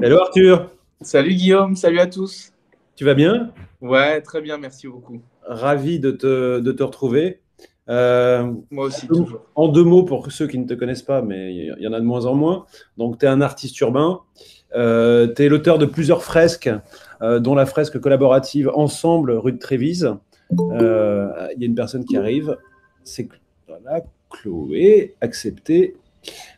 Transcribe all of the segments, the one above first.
Hello Arthur, Salut Guillaume, salut à tous. tu vas bien? Ouais, très bien, merci beaucoup. Ravi de te retrouver. Euh, Moi aussi, toujours. En deux mots pour ceux qui ne te connaissent pas, mais il y en a de moins en moins. Donc, tu es un artiste urbain. Tu es l'auteur de plusieurs fresques, dont la fresque collaborative Ensemble, rue de Trévise. Il y a une personne qui arrive. C'est voilà, Chloé, accepté.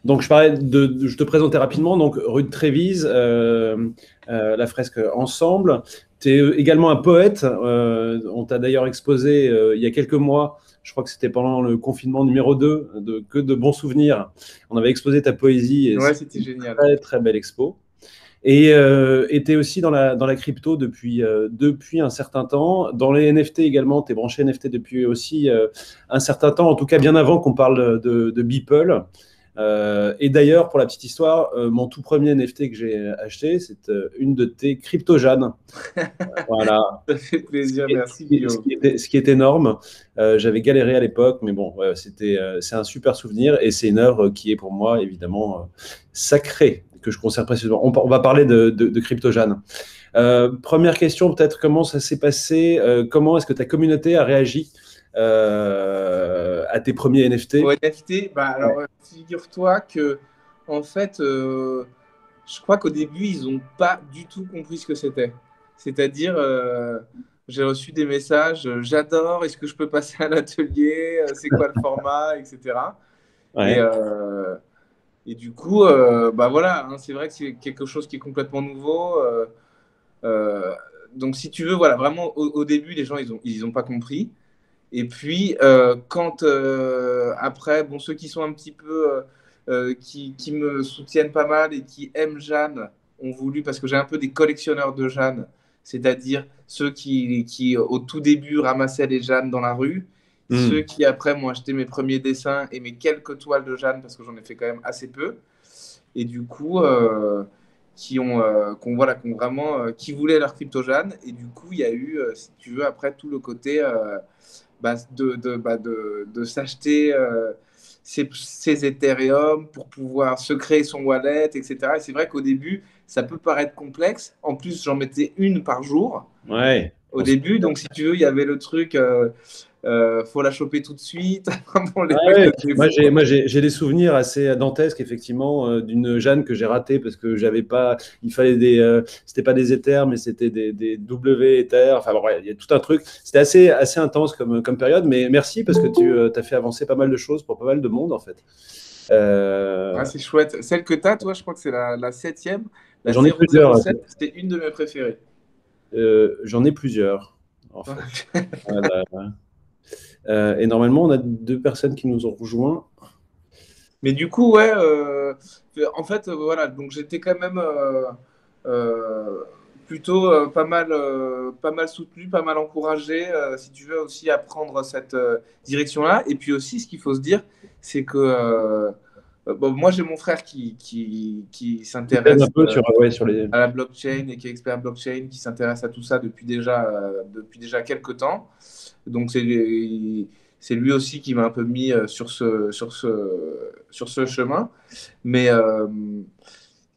Donc, je te présentais rapidement. Donc, rue de Trévise, la fresque Ensemble. Tu es également un poète. On t'a d'ailleurs exposé il y a quelques mois. Je crois que c'était pendant le confinement numéro 2, que de bons souvenirs. On avait exposé ta poésie et Ouais, c'était c'était une génial. très, très belle expo. Et tu es aussi dans la crypto depuis un certain temps. Dans les NFT également, tu es branché NFT depuis aussi un certain temps, en tout cas bien avant qu'on parle de Beeple. Et d'ailleurs, pour la petite histoire, mon tout premier NFT que j'ai acheté, c'est une de tes crypto-Jeanne. Voilà, Ça fait ce plaisir, qui est, merci Guillaume. ce qui est énorme. J'avais galéré à l'époque, mais bon, c'est un super souvenir et c'est une œuvre qui est pour moi évidemment sacrée, que je conserve précieusement. On va parler de crypto-Jeanne. Première question, peut-être, comment ça s'est passé? Comment est-ce que ta communauté a réagi à tes premiers Au NFT? NFT, bah alors figure-toi que en fait, je crois qu'au début, ils n'ont pas du tout compris ce que c'était. C'est-à-dire, j'ai reçu des messages, j'adore, est-ce que je peux passer à l'atelier, c'est quoi le format, etc. Et, Ouais. euh, et du coup, bah voilà, hein, c'est vrai que c'est quelque chose qui est complètement nouveau. Euh, donc, si tu veux, voilà, vraiment, au début, les gens, ils ont pas compris. Et puis, quand après, bon, ceux qui sont un petit peu, qui me soutiennent pas mal et qui aiment Jeanne, ont voulu, parce que j'ai un peu des collectionneurs de Jeanne, c'est-à-dire ceux qui, au tout début, ramassaient les Jeannes dans la rue, ceux Hmm. qui, après, m'ont acheté mes premiers dessins et mes quelques toiles de Jeanne, parce que j'en ai fait quand même assez peu et du coup voilà, qui ont vraiment qui voulaient leur crypto-Jeanne et du coup il y a eu si tu veux après tout le côté de s'acheter ses Ethereum pour pouvoir se créer son wallet, etc. Et c'est vrai qu'au début ça peut paraître complexe, en plus j'en mettais une par jour Ouais. au début, donc si tu veux il y avait le truc faut la choper tout de suite. Bon, les Ah mecs ouais, devenaient moi fous, j'ai quoi. moi j'ai j'ai des souvenirs assez dantesques effectivement d'une Jeanne que j'ai ratée parce que j'avais pas, il fallait c'était pas des éthers mais c'était des W éthers, enfin bon, ouais, il y a tout un truc. C'était assez intense comme période, mais merci parce que tu as fait avancer pas mal de choses pour pas mal de monde en fait. Ah, Euh, c'est chouette. Celle que tu as, toi, je crois que c'est la septième, la J'en ai plusieurs, 007, c'est une de mes préférées. j'en ai plusieurs en fait. Voilà. Et normalement on a deux personnes qui nous ont rejoints. Mais du coup, ouais, en fait, voilà, donc j'étais quand même euh, plutôt pas mal soutenu, pas mal encouragé, si tu veux, aussi à prendre cette direction-là. Et puis aussi, ce qu'il faut se dire, c'est que bon, moi, j'ai mon frère qui Qui t'aident un s'intéresse peu sur, ouais, sur les. à la blockchain et qui est expert blockchain, qui s'intéresse à tout ça depuis déjà quelques temps. Donc c'est lui aussi qui m'a un peu mis sur ce chemin. Mais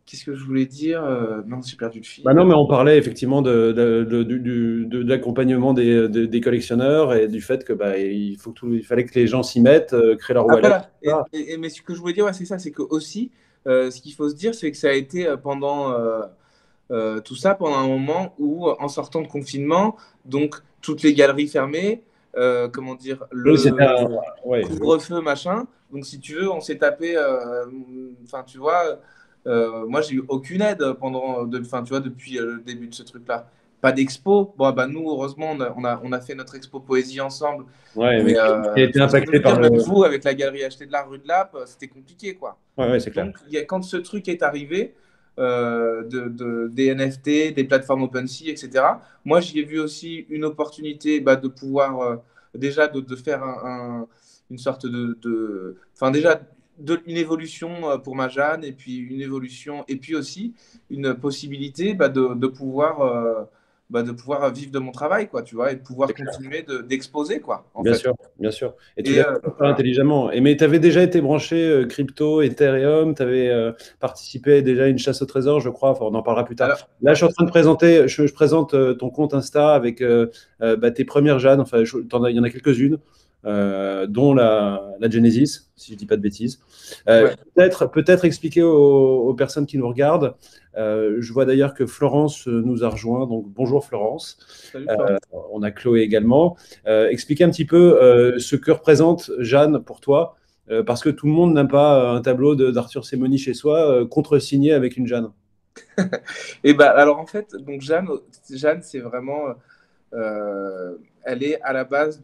qu'est-ce que je voulais dire? Non, j'ai perdu le Bah fil. non, mais on parlait effectivement de l'accompagnement des collectionneurs et du fait que bah, il fallait que les gens s'y mettent, créent leur Ah wallet, voilà. etc. Mais ce que je voulais dire, ouais, c'est ça, c'est que aussi, ce qu'il faut se dire, c'est que ça a été pendant tout ça pendant un moment où, en sortant de confinement, donc toutes les galeries fermées, comment dire, Oui, c'était un. le Ouais. couvre-feu, machin. Donc, si tu veux, on s'est tapé, enfin, tu vois, moi, j'ai eu aucune aide enfin, tu vois, depuis le début de ce truc-là. Pas d'expo. Bon, bah, nous, heureusement, on a fait notre expo poésie ensemble. Ouais, mais Mais qui a été tu peux impacté me par dire, le. même vous, avec la galerie achetée de la rue de Lappe, c'était compliqué, quoi. Ouais, ouais, c'est clair. Donc, quand ce truc est arrivé, des NFT, des plateformes OpenSea, etc., moi, j'y ai vu aussi une opportunité de pouvoir déjà de faire une sorte enfin déjà, une évolution pour ma Jeanne, et puis une évolution, et puis aussi une possibilité de pouvoir de pouvoir vivre de mon travail, quoi, tu vois, et de pouvoir continuer d'exposer, quoi, en Bien fait. sûr, bien sûr. Et tu Et l'as fait super voilà. intelligemment. Mais tu avais déjà été branché crypto, Ethereum, tu avais participé déjà à une chasse au trésor, je crois. Enfin, on en parlera plus tard. Alors, Là, je suis en train de présenter, je présente ton compte Insta avec tes premières Jeanne. Enfin, il y en a quelques-unes, dont la Genesis, si je dis pas de bêtises. ouais. Peut-être expliquer aux personnes qui nous regardent. Je vois d'ailleurs que Florence nous a rejoint. Donc, bonjour Florence. Salut, Florent. On a Chloé également. Expliquer un petit peu ce que représente Jeanne pour toi, parce que tout le monde n'a pas un tableau d'Arthur Sémony chez soi, contresigné avec une Jeanne. Et bah, alors en fait, donc Jeanne, c'est vraiment, elle est à la base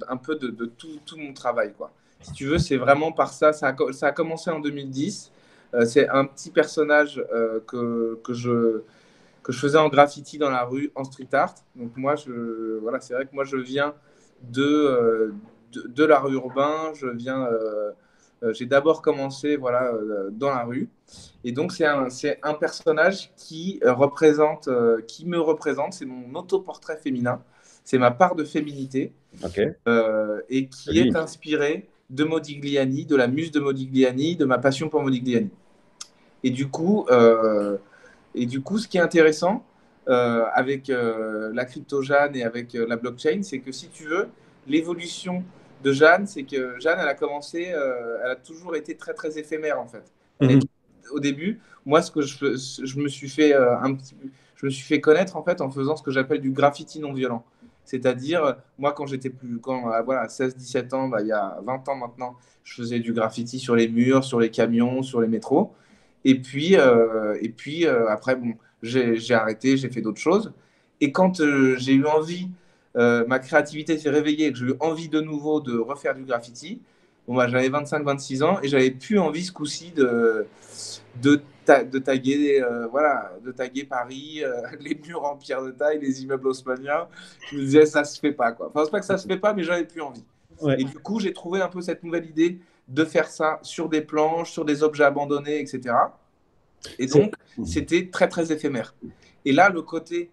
un peu de tout mon travail, quoi. Si tu veux, c'est vraiment par ça. Ça a commencé en 2010. C'est un petit personnage que je faisais en graffiti dans la rue, en street art. Donc moi, voilà, c'est vrai que moi, je viens de l'art urbain. J'ai d'abord commencé voilà, dans la rue. Et donc, c'est un personnage qui me représente. C'est mon autoportrait féminin. C'est ma part de féminité Ok. et qui Joli. est inspiré de Modigliani, de la muse de Modigliani, de ma passion pour Modigliani. Et du coup, euh, ce qui est intéressant avec la crypto Jeanne et avec la blockchain, c'est que si tu veux, l'évolution de Jeanne, c'est que Jeanne, elle a commencé, elle a toujours été très très éphémère en fait. Elle Mhm. est, au début, moi, je me suis fait je me suis fait connaître en fait en faisant ce que j'appelle du graffiti non violent. C'est-à-dire, moi, quand j'étais voilà, 16-17 ans, bah, il y a 20 ans maintenant, je faisais du graffiti sur les murs, sur les camions, sur les métros. Et puis après, bon, j'ai arrêté, j'ai fait d'autres choses. Et quand j'ai eu envie, ma créativité s'est réveillée et que j'ai eu envie de nouveau de refaire du graffiti, bon, bah, j'avais 25-26 ans et j'avais plus envie ce coup-ci de taguer, voilà, de taguer Paris, les murs en pierre de taille, les immeubles haussmanniens. Je me disais, ça se fait pas, quoi. Enfin, c'est pas que ça se fait pas, mais j'avais plus envie. Ouais. Et du coup, j'ai trouvé un peu cette nouvelle idée de faire ça sur des planches, sur des objets abandonnés, etc. Et C'est donc, c'était très, très éphémère. Et là, le côté,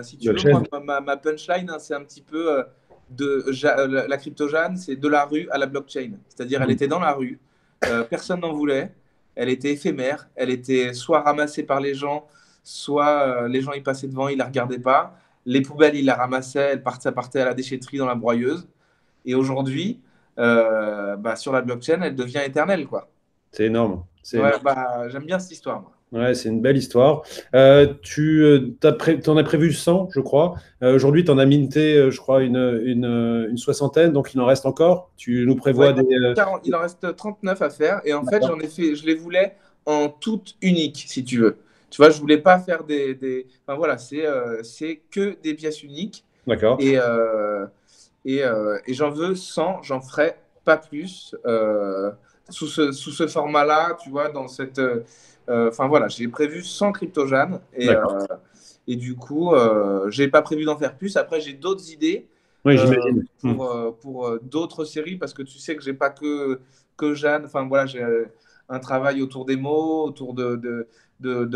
si tu veux, moi, blockchain. ma punchline, hein, c'est un petit peu la crypto-Jeanne, c'est de la rue à la blockchain. C'est-à-dire, elle Mhm. était dans la rue, personne n'en voulait, elle était éphémère, elle était soit ramassée par les gens, soit les gens y passaient devant, ils la regardaient pas. Les poubelles, ils la ramassaient, ça partait à la déchetterie dans la broyeuse. Et aujourd'hui, bah, sur la blockchain, elle devient éternelle, quoi. C'est énorme. C'est Ouais, énorme. bah, j'aime bien cette histoire, moi. Ouais, c'est une belle histoire. T'en as prévu 100, je crois. Aujourd'hui, tu en as minté, je crois, une soixantaine, donc il en reste encore. Tu nous Ouais, prévois des. il en reste 39 à faire. Et en fait, D'accord. je les voulais en toutes uniques, si tu veux. Tu vois, je voulais pas faire Enfin voilà, c'est que des pièces uniques. D'accord. Et, et j'en veux 100, j'en ferai pas plus. Sous ce format-là, tu vois, enfin voilà, j'ai prévu 100 crypto-Jeanne. D'accord. Et du coup, j'ai pas prévu d'en faire plus. Après, j'ai d'autres idées Oui, j'imagine. Hmm. pour d'autres séries parce que tu sais que j'ai pas que Jeanne. Enfin voilà, j'ai un travail autour des mots, autour de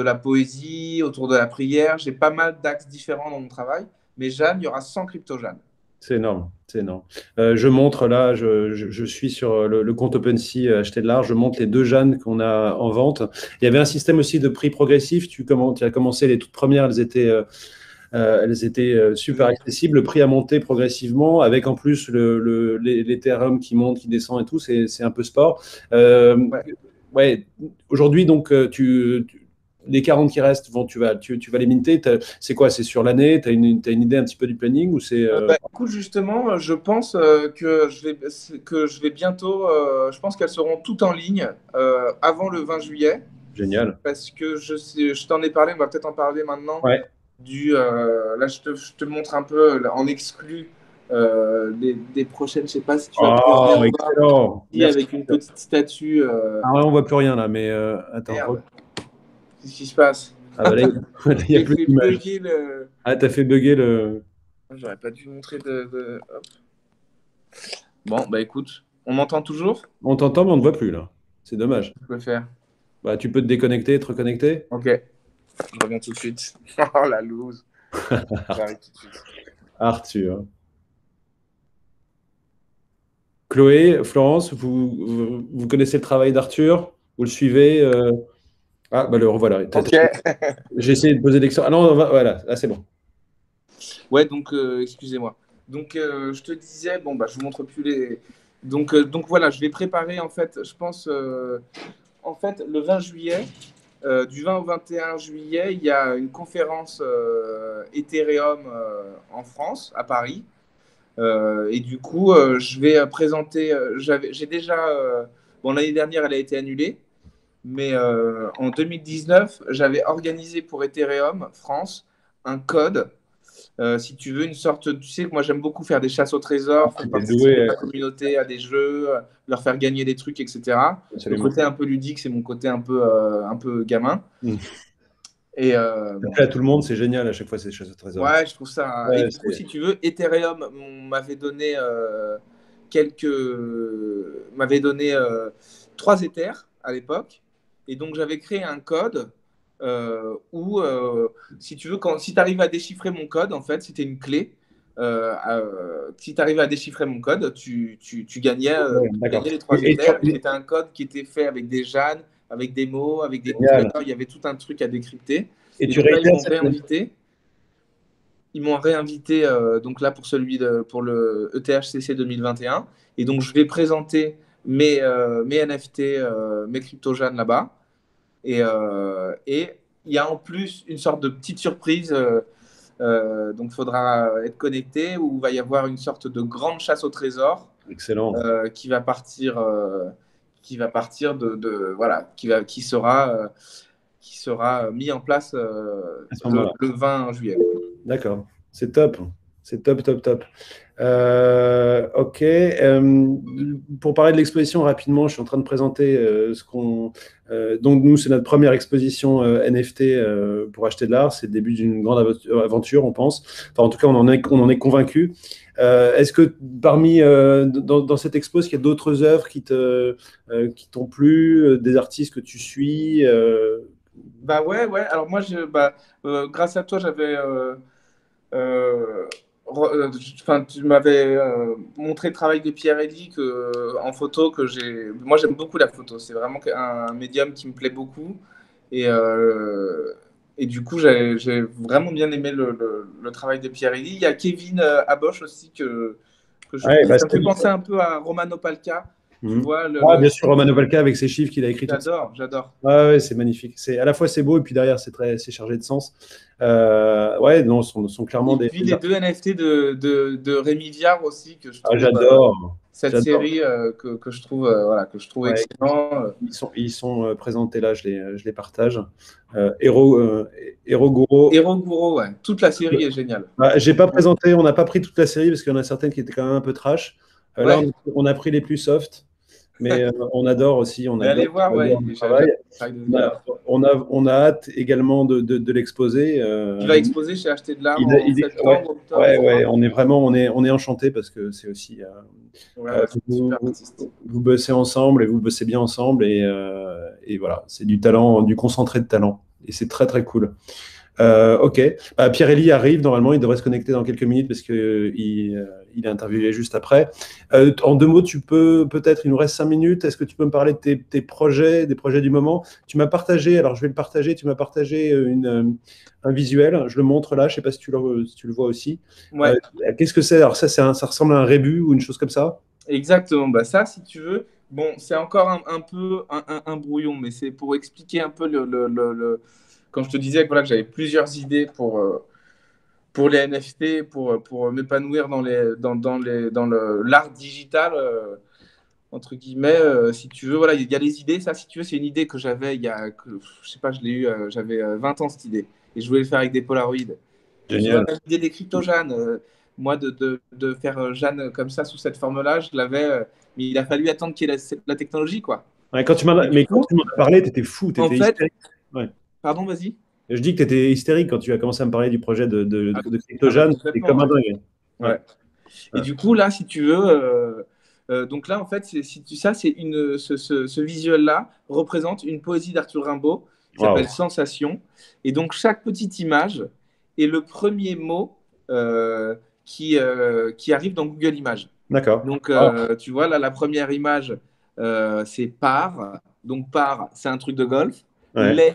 la poésie, autour de la prière. J'ai pas mal d'axes différents dans mon travail. Mais Jeanne, il y aura 100 crypto-Jeanne. C'est énorme, c'est énorme. Je montre là, je suis sur le compte OpenSea Acheter de l'art, je montre les deux Jeannes qu'on a en vente. Il y avait un système aussi de prix progressif. Tu as commencé les toutes premières, elles étaient super Oui. accessibles. Le prix a monté progressivement, avec en plus l'Ethereum qui monte, qui descend et tout. C'est un peu sport. Ouais. Ouais, aujourd'hui, donc, les 40 qui restent, tu vas les minter. C'est quoi? C'est sur l'année? Tu as une idée un petit peu du planning ou c'est Bah, écoute, justement, je pense que je vais bientôt. Je pense qu'elles seront toutes en ligne avant le 20 juillet. génial? Parce que je t'en ai parlé, on va peut-être en parler maintenant. Ouais. Là, je te montre un peu là, en exclu des prochaines. Je sais pas si tu vas pouvoir bien Oh, voir excellent. ici Merci. avec une petite statue. Ah ouais, on voit plus rien là, mais attends. Merde, qu'est-ce qui se passe? Ah bah là, il n'y a J'ai plus fait d'image. bugger le. Ah, t'as fait bugger le. J'aurais pas dû montrer Hop. Bon, bah écoute, on m'entend toujours? On t'entend, mais on ne te voit plus là. C'est dommage. Je peux faire. Bah, tu peux te déconnecter, te reconnecter. Ok, je reviens tout de suite. Oh la loose. J'arrive tout de suite. Arthur. Chloé, Florence, vous connaissez le travail d'Arthur? Vous le suivez? Ah, bah le revoilà. Ok. J'ai essayé de poser des questions. Ah non, voilà, là c'est bon. Ouais, donc, excusez-moi. Donc, je te disais, bon, bah, je vous montre plus les. Donc voilà, je vais préparer, en fait, je pense, en fait, le 20 juillet, du 20 au 21 juillet, il y a une conférence Ethereum en France, à Paris. Et du coup, je vais présenter. J'ai déjà. Bon, l'année dernière, elle a été annulée. Mais en 2019, j'avais organisé pour Ethereum France un code. Si tu veux, une sorte. Tu sais que moi, j'aime beaucoup faire des chasses au trésor, faire T'es participer doué, la communauté à des jeux, leur faire gagner des trucs, etc. Le absolument. côté un peu ludique, c'est mon côté un peu gamin. Hmm. Et Ça bon, plaît à tout le monde, c'est génial à chaque fois ces choses au trésor. ouais, je trouve ça. Et Ouais, du coup, si tu veux, Ethereum m'avait donné quelques. m'avait donné 3 Ethers à l'époque. Et donc, j'avais créé un code où, si tu veux, si tu arrives à déchiffrer mon code, en fait, c'était une clé. Si tu arrives à déchiffrer mon code, tu gagnais, ouais, d'accord. les 3 Ethers. Et Et c'était un code qui était fait avec des JAN, avec des mots, avec des couleurs. génial. Il y avait tout un truc à décrypter. Et Et tu donc là, ils réitères m'ont réinvité. Ils m'ont réinvité donc là pour le ETHCC 2021. Et donc, je vais présenter mes NFT, mes crypto-jeunes là-bas. Et il y a en plus une sorte de petite surprise. Donc, il faudra être connecté où il va y avoir une sorte de grande chasse au trésor excellent. qui va partir, voilà, qui sera mis en place À ce moment-là. le 20 juillet. D'accord. C'est top. C'est top, top, top. Ok. Pour parler de l'exposition rapidement, je suis en train de présenter ce qu'on. Donc nous, c'est notre première exposition NFT pour acheter de l'art. C'est le début d'une grande aventure, on pense. Enfin, en tout cas, on en est convaincu. Est-ce que parmi dans cette expo, est-ce qu'il y a d'autres œuvres qui t'ont plu, des artistes que tu suis Bah ouais, ouais. Alors moi, grâce à toi, euh, enfin, tu m'avais montré le travail de Pierre Elie en photo que j'ai. Moi, j'aime beaucoup la photo. C'est vraiment un médium qui me plaît beaucoup. Et, euh, et du coup, j'ai vraiment bien aimé le travail de Pierre Elie. Il y a Kevin Abosch aussi que je Ouais, trouve. bah, Ça me fait penser un peu à Romano Palca. Tu Mhm. vois, Ah, bien sûr, Romano Valka avec ses chiffres qu'il a écrit tout ça. j'adore, j'adore. Ah ouais, c'est magnifique. C'est à la fois c'est beau et puis derrière c'est chargé de sens. Ouais, non, sont clairement Et puis des les artistes. 2 NFT de Rémi Viard aussi, que je Ah, trouve j'adore, cette j'adore. série que je trouve, voilà, que je trouve Ouais, excellent. ils sont présentés là, je les partage. Hero, Hero Goro. Hero Guro, ouais. Toute la série est géniale. Bah, j'ai pas Franchement. présenté, on n'a pas pris toute la série parce qu'il y en a certaines qui étaient quand même un peu trash. Là, Ouais, on a pris les plus soft, mais on adore aussi, mais allez voir, on ouais, adore le j'aime travail. le travail de Viard. On a hâte également de l'exposer. Il va exposer chez Acheter de l'Art en Ouais, septembre, octobre, ouais, je ouais, crois. on est enchanté parce que c'est aussi Ouais, ouais, c'est un super artiste. vous bossez ensemble et vous bossez bien ensemble et voilà, c'est du talent, du concentré de talent et c'est très très cool. Ok, Pierre-Élie arrive, normalement il devrait se connecter dans quelques minutes parce que il est interviewé juste après. En 2 mots, tu peux peut-être, il nous reste 5 minutes, est-ce que tu peux me parler de tes projets, des projets du moment? Tu m'as partagé, alors je vais le partager, tu m'as partagé un visuel, je le montre là, je ne sais pas si tu le vois aussi. Euh, Ouais, Qu'est-ce que c'est? Alors ça, ça ressemble à un rébus ou une chose comme ça? exactement. Bah, ça, si tu veux, bon, c'est encore un peu un brouillon, mais c'est pour expliquer un peu quand je te disais que, voilà, que j'avais plusieurs idées pour les NFT, pour m'épanouir dans l'art digital, entre guillemets, si tu veux. Voilà, il y a des idées. Ça, si tu veux, c'est une idée que j'avais je sais pas, je l'ai eu, j'avais 20 ans, cette idée. Et je voulais le faire avec des Polaroids. Et tu vois, Génial. l'idée des crypto-Jeanne, moi, de faire Jeanne comme ça, sous cette forme-là, je l'avais, mais il a fallu attendre qu'il y ait la technologie, quoi. Ouais, Et du mais quand coup, tu m'en as parlé, tu étais fou, tu en étais fait, hystérique. Ouais. pardon, vas-y. Je dis que tu étais hystérique quand tu as commencé à me parler du projet Ah, de ah bah, CryptoJan, c'était complètement, comme un ouais. dingue. Ouais. Ouais. Et Ouais. du coup, là, si tu veux, donc là, en fait, ça, ce visuel-là représente une poésie d'Arthur Rimbaud qui Waouh. s'appelle Sensation. Et donc, chaque petite image est le premier mot qui arrive dans Google Images. D'accord. Donc, tu vois, là, la première image, c'est par. Donc, par, c'est un truc de golf. Ouais. Les,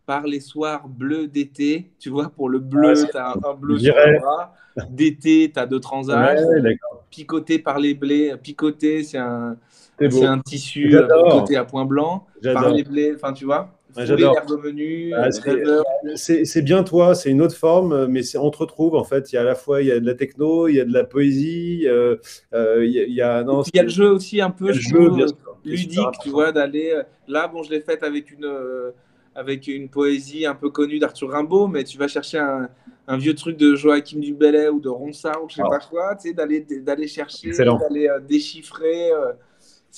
par les soirs bleus d'été. Tu vois, pour le bleu, tu as un bleu sur un bras. D'été, tu as deux transages. Ouais, picoté par les blés. Picoté, c'est un tissu picoté à point blanc. Par les blés, enfin, tu vois. Foulé, l'ergomenu, c'est bien toi, c'est une autre forme, mais on te retrouve en fait. Il y a à la fois il y a de la techno, il y a de la poésie, il y a non, il y a le jeu aussi un peu, je trouve, ludique, tu vois, d'aller là. Bon, je l'ai faite avec une poésie un peu connue d'Arthur Rimbaud, mais tu vas chercher un vieux truc de Joachim du Bellay ou de Ronsard ou je sais pas quoi, tu sais, d'aller chercher, d'aller déchiffrer.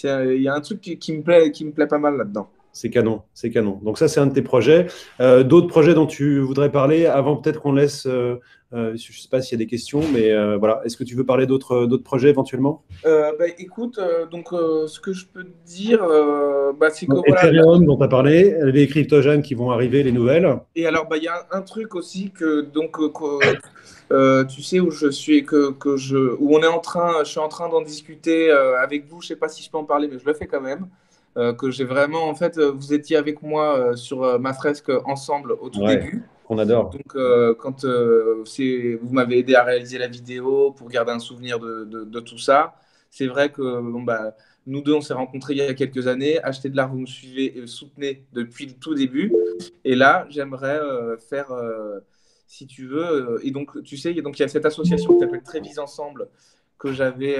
Il y a un truc qui me plaît pas mal là-dedans. C'est canon, c'est canon. Donc ça, c'est un de tes projets. D'autres projets dont tu voudrais parler avant peut-être qu'on laisse, je ne sais pas s'il y a des questions, mais voilà. Est-ce que tu veux parler d'autres projets éventuellement? Écoute, donc ce que je peux te dire, c'est que Ethereum dont tu as parlé, les cryptogènes qui vont arriver, les nouvelles. Et alors, il y a un truc aussi que donc tu sais où je suis où je suis en train d'en discuter avec vous. Je sais pas si je peux en parler, mais je le fais quand même. Que j'ai vraiment, en fait, vous étiez avec moi sur ma fresque ensemble au tout début. On adore. Donc, quand vous m'avez aidé à réaliser la vidéo pour garder un souvenir de tout ça, c'est vrai que nous deux, on s'est rencontrés il y a quelques années. Acheter de l'art, vous me suivez et me soutenez depuis le tout début. Et là, j'aimerais faire, si tu veux, et donc, tu sais, il y a cette association qui s'appelle Trévise Ensemble que j'avais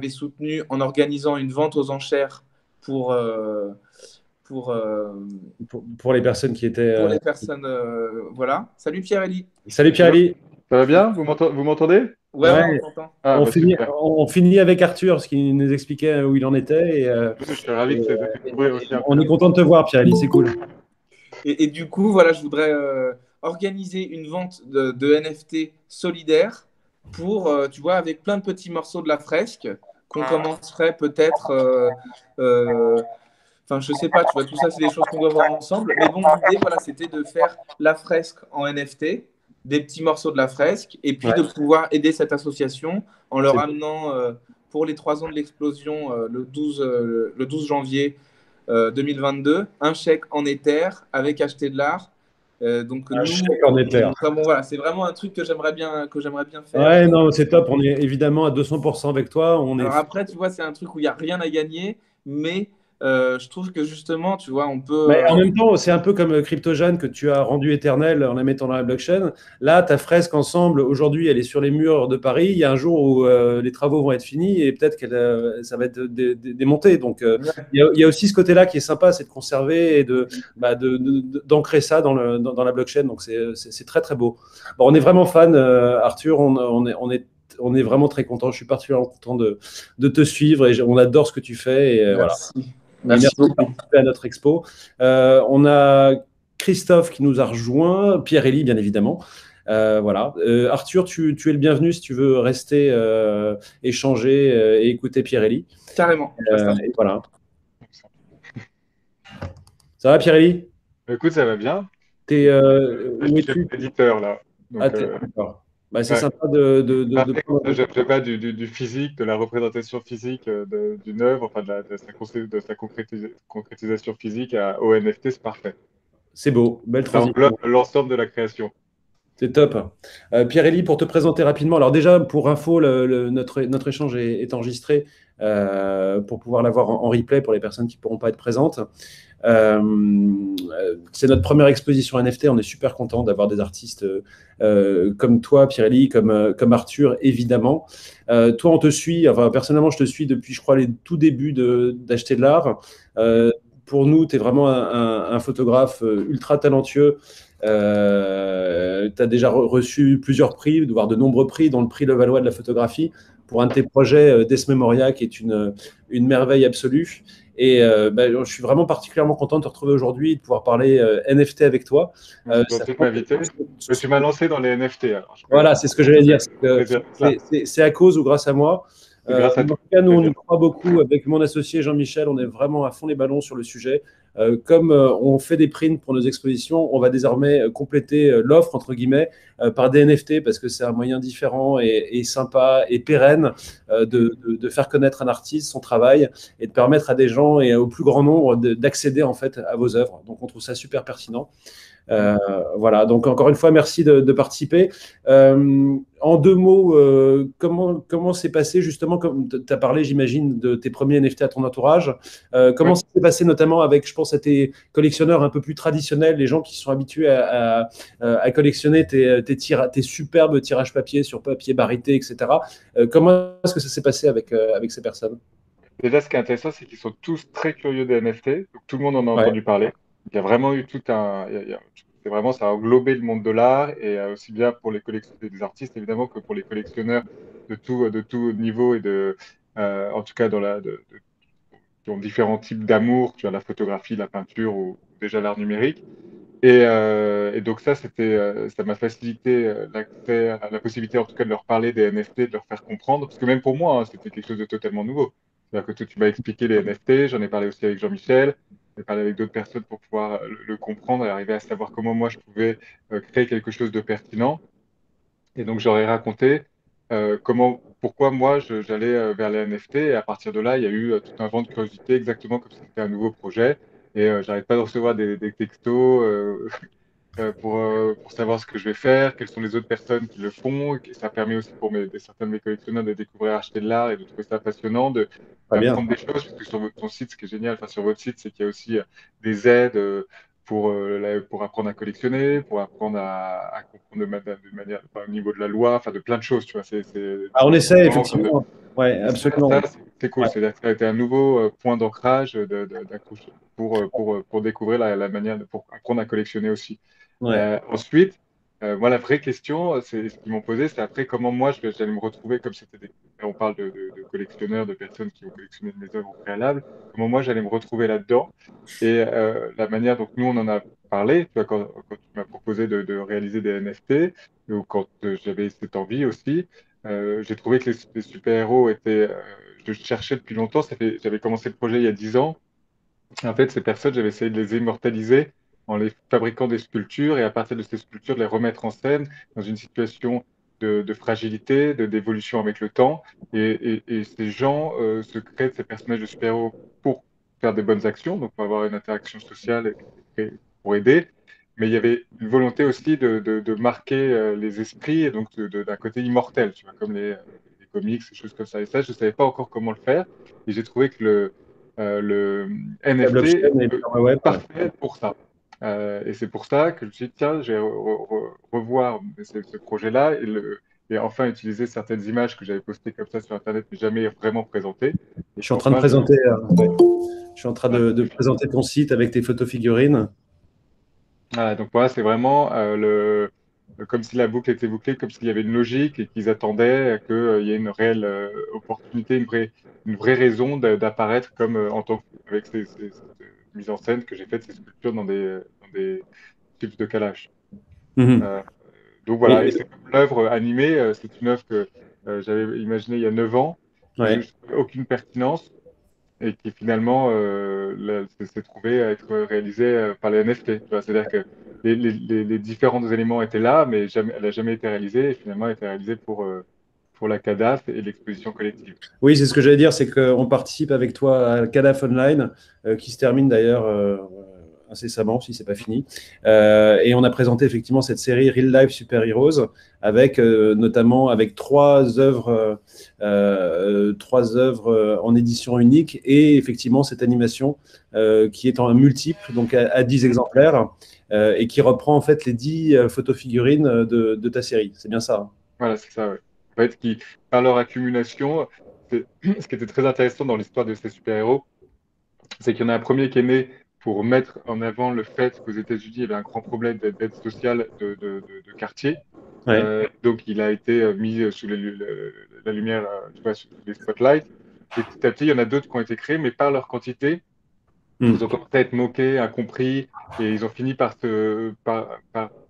soutenue en organisant une vente aux enchères pour les personnes qui étaient. Pour les personnes, voilà. Salut Pierre-Élie. Salut Pierre-Élie. Ça va bien? Vous m'entendez? Ouais, on t'entend. On finit avec Arthur, ce qui nous expliquait où il en était. Je suis ravi de te découvrir aussi. On est content de te voir, Pierre-Élie, c'est cool. Et du coup, voilà, je voudrais organiser une vente de NFT solidaire pour, tu vois, avec plein de petits morceaux de la fresque qu'on commencerait peut-être. Enfin, je sais pas, tu vois, tout ça, c'est des choses qu'on doit voir ensemble. Mais bon, l'idée, voilà, c'était de faire la fresque en NFT, des petits morceaux de la fresque, et puis de pouvoir aider cette association en leur amenant, pour les 3 ans de l'explosion, le 12 janvier 2022, un chèque en Ether avec acheter de l'art. Donc, chèque en Ether. Voilà, c'est vraiment un truc que j'aimerais bien faire. Ouais, non, c'est top. On est évidemment à 200% avec toi. Alors après, tu vois, c'est un truc où il n'y a rien à gagner, mais je trouve que justement, tu vois, on peut. Mais en même temps, c'est un peu comme CryptoJeanne que tu as rendu éternel en la mettant dans la blockchain. Là, ta fresque ensemble, aujourd'hui, elle est sur les murs de Paris. Il y a un jour où les travaux vont être finis et peut-être que ça va être démonté. Donc, il y a aussi ce côté-là qui est sympa, c'est de conserver et d'ancrer ça dans la blockchain. Donc, c'est très, très beau. Bon, on est vraiment fan, Arthur. On est vraiment très content. Je suis particulièrement content de te suivre et on adore ce que tu fais. Et, merci. Voilà. Merci de participer à notre expo. On a Christophe qui nous a rejoint, Pierre-Élie bien évidemment. Voilà. Arthur, tu es le bienvenu si tu veux rester, échanger et écouter Pierre-Élie. Carrément. Voilà. Ça va Pierre-Élie? Écoute, ça va bien. Où es-tu? Éditeur là. Donc, d'accord. C'est sympa de je pas du physique, de la représentation physique d'une œuvre, enfin de sa concrétisation physique au NFT, c'est parfait. C'est beau, belle transition. L'ensemble de la création. C'est top. Pierre-Élie, pour te présenter rapidement, alors déjà, pour info, notre échange est enregistré pour pouvoir l'avoir en replay pour les personnes qui ne pourront pas être présentes. C'est notre première exposition NFT. On est super content d'avoir des artistes comme toi, Pierre-Élie, comme Arthur, évidemment. Toi, on te suit. Enfin, personnellement, je te suis depuis, je crois, les tout débuts d'Acheter de l'art. Pour nous, tu es vraiment un photographe ultra talentueux. Tu as déjà reçu plusieurs prix, voire de nombreux prix, dont le prix Levallois de la photographie, pour un de tes projets, Des Memoria, qui est une merveille absolue. Et je suis vraiment particulièrement content de te retrouver aujourd'hui et de pouvoir parler NFT avec toi. Tu m'as lancé dans les NFT. Alors, voilà, c'est ce que j'allais dire. C'est à cause ou grâce à moi. En tout cas, nous, on y croit beaucoup. Avec mon associé Jean-Michel, on est vraiment à fond les ballons sur le sujet. comme on fait des prints pour nos expositions, on va désormais compléter l'offre, entre guillemets, par des NFT, parce que c'est un moyen différent et sympa et pérenne de faire connaître un artiste, son travail, et de permettre à des gens et au plus grand nombre d'accéder en fait à vos œuvres. Donc on trouve ça super pertinent. Voilà, donc encore une fois, merci de participer. En deux mots, comment s'est passé justement, comme tu as parlé, j'imagine, de tes premiers NFT à ton entourage, comment Ouais. ça s'est passé notamment avec, je pense, à tes collectionneurs un peu plus traditionnels, les gens qui sont habitués à collectionner tes superbes tirages papier sur papier barité, etc. Comment est-ce que ça s'est passé avec ces personnes? Déjà, ce qui est intéressant, c'est qu'ils sont tous très curieux des NFT. Donc, tout le monde en a Ouais, entendu parler. Il y a vraiment eu tout un. C'est vraiment, ça a englobé le monde de l'art et aussi bien pour les collectionneurs des artistes, évidemment, que pour les collectionneurs de tout niveau et en tout cas, qui ont différents types d'amour. Tu as la photographie, la peinture ou déjà l'art numérique. Et donc ça m'a facilité l'accès, la possibilité en tout cas de leur parler des NFT, de leur faire comprendre, parce que même pour moi, hein, c'était quelque chose de totalement nouveau. C'est-à-dire que toi, tu m'as expliqué les NFT, j'en ai parlé aussi avec Jean-Michel, j'ai parlé avec d'autres personnes pour pouvoir le comprendre et arriver à savoir comment moi je pouvais créer quelque chose de pertinent. Et donc j'aurais raconté pourquoi moi j'allais vers les NFT. Et à partir de là, il y a eu tout un vent de curiosité, exactement comme si c'était un nouveau projet. Et j'arrête pas de recevoir des textos pour savoir ce que je vais faire, quelles sont les autres personnes qui le font. Et ça permet aussi pour certains de mes collectionneurs de découvrir acheter de l'art et de trouver ça passionnant, pas bien. d'apprendre des choses. Parce que sur ton site, ce qui est génial, enfin sur votre site, c'est qu'il y a aussi des aides pour apprendre à collectionner, pour apprendre à comprendre de manière, enfin, au niveau de la loi, enfin de plein de choses. Tu vois, Ah, on du essaie document, comme effectivement. Ouais, et ça, absolument. c'est cool. Ouais. C'est-à-dire que ça a été un nouveau point d'ancrage d'accroche pour découvrir la manière pour apprendre à collectionner aussi. Ouais. Ensuite, moi, la vraie question, c'est ce qu'ils m'ont posé, c'est après comment moi j'allais me retrouver, comme c'était on parle de collectionneurs, de personnes qui ont collectionné mes œuvres au préalable, comment moi j'allais me retrouver là-dedans. Et la manière dont nous on en a parlé, tu vois, quand tu m'as proposé de réaliser des NFT, ou quand j'avais cette envie aussi, j'ai trouvé que les super-héros étaient. Je cherchais depuis longtemps, j'avais commencé le projet il y a 10 ans. En fait, ces personnes, j'avais essayé de les immortaliser en les fabriquant des sculptures et à partir de ces sculptures, de les remettre en scène dans une situation de fragilité, d'évolution avec le temps. Et ces gens se créent ces personnages de super-héros pour faire des bonnes actions, donc pour avoir une interaction sociale et pour aider. Mais il y avait une volonté aussi de marquer les esprits et donc d'un côté immortel, tu vois, comme les comics, ces choses comme ça. Et ça, je ne savais pas encore comment le faire. Et j'ai trouvé que le La NFT blockchain est et le web. Ouais. parfait pour ça. Et c'est pour ça que je me suis dit, tiens, je vais revoir ce projet-là et enfin utiliser certaines images que j'avais postées comme ça sur Internet, mais jamais vraiment présentées. Et Je suis en train de qu'enfin, présenter, ouais. Je suis en train voilà. de présenter ton site avec tes photos figurines. Voilà, donc voilà, c'est vraiment comme si la boucle était bouclée, comme s'il y avait une logique et qu'ils attendaient qu'il y ait une réelle opportunité, une vraie raison d'apparaître comme en tant avec cette mise en scène que j'ai faite, ces sculptures dans des tubes de calage. Mhm. Euh, donc voilà, et Et, c'est comme l'œuvre animée, c'est une œuvre que j'avais imaginée il y a 9 ans, mais où ouais. je n'avais aucune pertinence et qui finalement s'est trouvé à être réalisé par les NFT. Tu vois, c'est-à-dire que les différents éléments étaient là, mais jamais, elle n'a jamais été réalisée et finalement elle a été réalisée pour la CADAF et l'exposition collective. Oui, c'est ce que j'allais dire, c'est qu'on participe avec toi à CADAF Online, qui se termine d'ailleurs incessamment, si c'est pas fini. Et on a présenté effectivement cette série Real Life Super Heroes, avec notamment avec trois œuvres en édition unique, et effectivement cette animation qui est en multiple, donc à 10 exemplaires, et qui reprend en fait les 10 photofigurines de ta série. C'est bien ça, hein? Voilà, c'est ça, ouais. En fait, par leur accumulation, ce qui était très intéressant dans l'histoire de ces super-héros, c'est qu'il y en a un premier qui est né pour mettre en avant le fait qu'aux États-Unis, il y avait un grand problème d'aide sociale de quartier. Ouais. Donc, il a été mis sous la lumière, tu vois, sous les spotlights. Et petit à petit, il y en a d'autres qui ont été créés, mais par leur quantité, ils Mm. ont commencé à être moqués, incompris, et ils ont fini par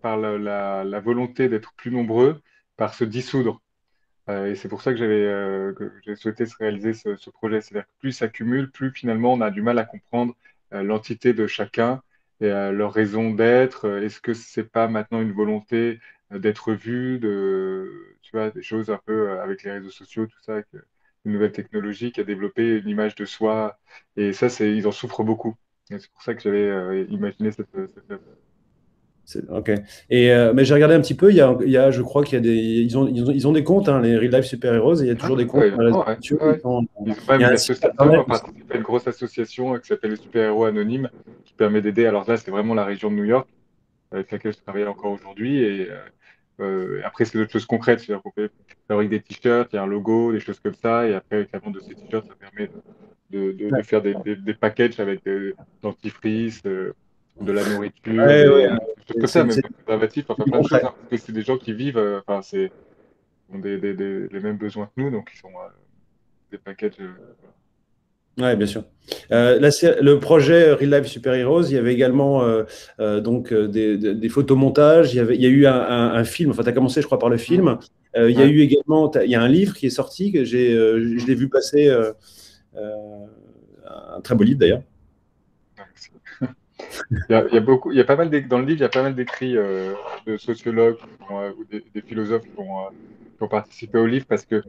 la volonté d'être plus nombreux, par se dissoudre. Et c'est pour ça que j'ai souhaité se réaliser ce projet. C'est-à-dire que plus ça cumule, plus finalement on a du mal à comprendre l'entité de chacun et leur raison d'être. Est-ce que c'est pas maintenant une volonté d'être vu, tu vois, des choses un peu avec les réseaux sociaux, tout ça, avec une nouvelle technologie qui a développé une image de soi. Et ça, ils en souffrent beaucoup. Et c'est pour ça que j'avais imaginé cette œuvre. Ok. Mais j'ai regardé un petit peu, je crois qu'il y a ils ont des comptes, hein, les Real Life Super Heroes, et il y a toujours des comptes Ouais, sur les réseaux ouais, sociaux. ouais. Ils ont Il y même a une un site association, internet on aussi. participe à une grosse association qui s'appelle les Super-Héros Anonymes, qui permet d'aider. Alors là, c'est vraiment la région de New York, avec laquelle je travaille encore aujourd'hui. Et après, c'est d'autres choses concrètes. C'est-à-dire qu'on fait fabrique des t-shirts, il y a un logo, des choses comme ça. Et après, avec la vente de ces t-shirts, ça permet de Ouais, faire des packages avec dentifrice, de la nourriture, ouais, ouais. des choses comme ça, même des préservatifs, enfin Du plein de concret. choses, hein, parce que c'est des gens qui vivent, enfin, ont les mêmes besoins que nous, donc ils ont des packages. Ouais, bien sûr. Le projet Real Life Super Heroes, il y avait également donc des photomontages. Il y a eu un film. Enfin, tu as commencé, je crois, par le film. Il y a Ouais. eu également, il y a un livre qui est sorti que je l'ai vu passer. Euh, un très beau livre d'ailleurs. Il y a pas mal dans le livre, il y a pas mal d'écrits de sociologues ou des philosophes qui ont participé au livre parce que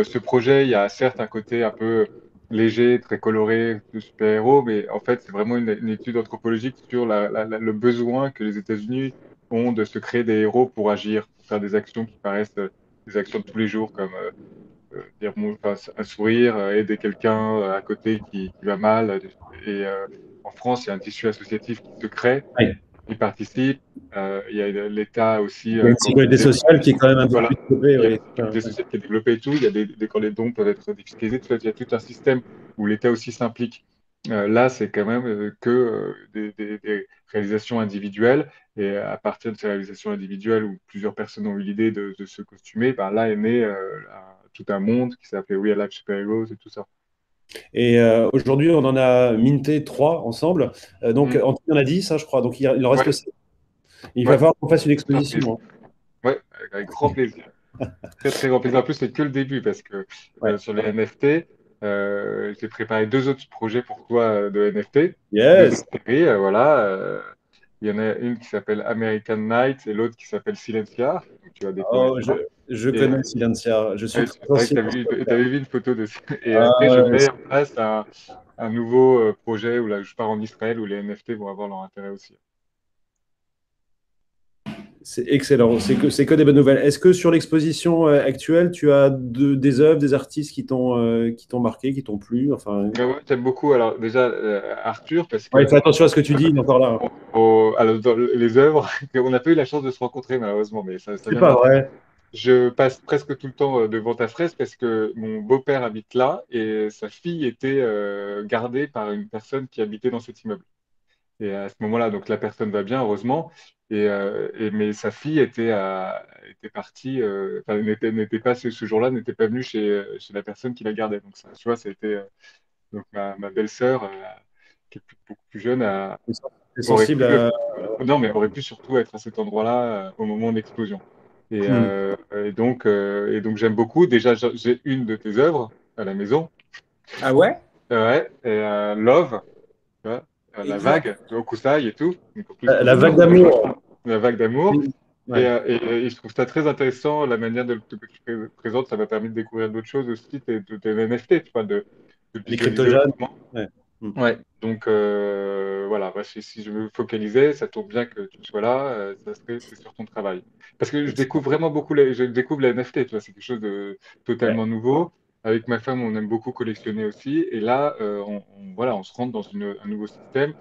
ce projet, il y a certes un côté un peu léger, très coloré de super-héros, mais en fait, c'est vraiment une étude anthropologique sur le besoin que les États-Unis ont de se créer des héros pour agir, pour faire des actions qui paraissent des actions de tous les jours, comme dire enfin, un sourire, aider quelqu'un à côté qui va mal. Et en France, il y a un tissu associatif qui se crée, Ouais. qui participe. Il y a l'État aussi, Il y a une quand sécurité sociale qui est quand même un peu voilà, plus développée. il y a une Oui. sécurité sociale qui est développée et tout. Il y a quand les dons peuvent être défiscalisés, tout ça. Il y a tout un système où l'État aussi s'implique. Là, c'est quand même que des réalisations individuelles. Et à partir de ces réalisations individuelles où plusieurs personnes ont eu l'idée de se costumer, ben là est né tout un monde qui s'appelait Real Life Super Heroes et tout ça. Et aujourd'hui, on en a minté 3 ensemble. Donc, Mm. en tout, il y en a 10, hein, je crois. Donc, il en reste Ouais, 7. Il va ouais, falloir qu'on fasse une surprise. exposition, Ouais, avec grand plaisir. Très, très grand plaisir. En plus, c'est que le début parce que hein. Ouais. sur les NFT, j'ai préparé deux autres projets pour toi de NFT, deux Yes. autres séries. Voilà. Il y en a une qui s'appelle American Night et l'autre qui s'appelle Silencia. Donc, tu vas découvrir Oh, ça. je Et connais Silencia. Je suis ouais, très c'est vrai que sensible. tu avais vu une photo de ça. Et Ah, après, je ouais, mets en place un nouveau projet où là, je pars en Israël où les NFT vont avoir leur intérêt aussi. c'est excellent. C'est que des bonnes nouvelles. Est-ce que sur l'exposition actuelle, tu as des œuvres, des artistes qui t'ont marqué, qui t'ont plu? Enfin, Ouais, ouais, j'aime beaucoup. Alors, déjà, Arthur, parce ouais, que fais attention à ce que tu dis, il est encore là. alors, dans les œuvres, on n'a pas eu la chance de se rencontrer malheureusement, mais ça C'est pas viendra. vrai. Je passe presque tout le temps devant ta fresque parce que mon beau-père habite là et sa fille était gardée par une personne qui habitait dans cet immeuble. Et à ce moment-là, donc la personne va bien, heureusement, mais sa fille était partie, enfin, n'était pas ce jour-là, n'était pas venue chez la personne qui la gardait. Donc ça, tu vois, c'était donc ma belle-sœur, qui est beaucoup plus jeune, C'est aurait sensible pu, à. non, mais aurait pu surtout être à cet endroit-là au moment de l'explosion. Hmm. Et donc j'aime beaucoup. Déjà, j'ai une de tes œuvres à la maison. Ah ouais? Ouais, et Love, tu vois, la Exact. vague, Okusai et tout. Donc en plus, La j'adore vague d'amour. la vague d'amour. Oui. Ouais. Et je trouve ça très intéressant, la manière que tu présentes. Ça m'a permis de découvrir d'autres choses aussi, tes NFT, tu vois, de Les visualiser crypto-jeunes. autrement. Ouais. Hmm. Ouais, donc voilà, moi, si je me focalisais, ça tombe bien que tu sois là, c'est sur ton travail. Parce que je découvre vraiment beaucoup, je découvre les NFT, tu vois, c'est quelque chose de Ouais. totalement nouveau. Avec ma femme, on aime beaucoup collectionner aussi, et là, voilà, on se rentre dans un nouveau système.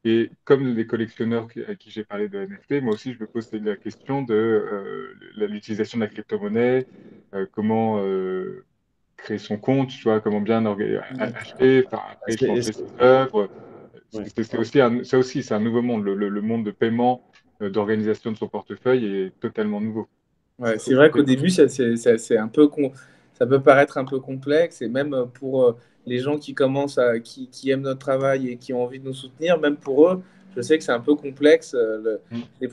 Et comme les collectionneurs à qui j'ai parlé de NFT, moi aussi, je me pose la question de l'utilisation de la crypto-monnaie, comment créer son compte, tu vois, comment bien acheter, enfin, après C'est- échanger ses œuvres. ouais. C'est aussi ça aussi, c'est un nouveau monde. Le monde de paiement, d'organisation de son portefeuille est totalement nouveau. Ouais, c'est vrai qu'au début, c'est un peu ça peut paraître un peu complexe et même pour les gens qui commencent qui aiment notre travail et qui ont envie de nous soutenir, même pour eux, je sais que c'est un peu complexe Mm. les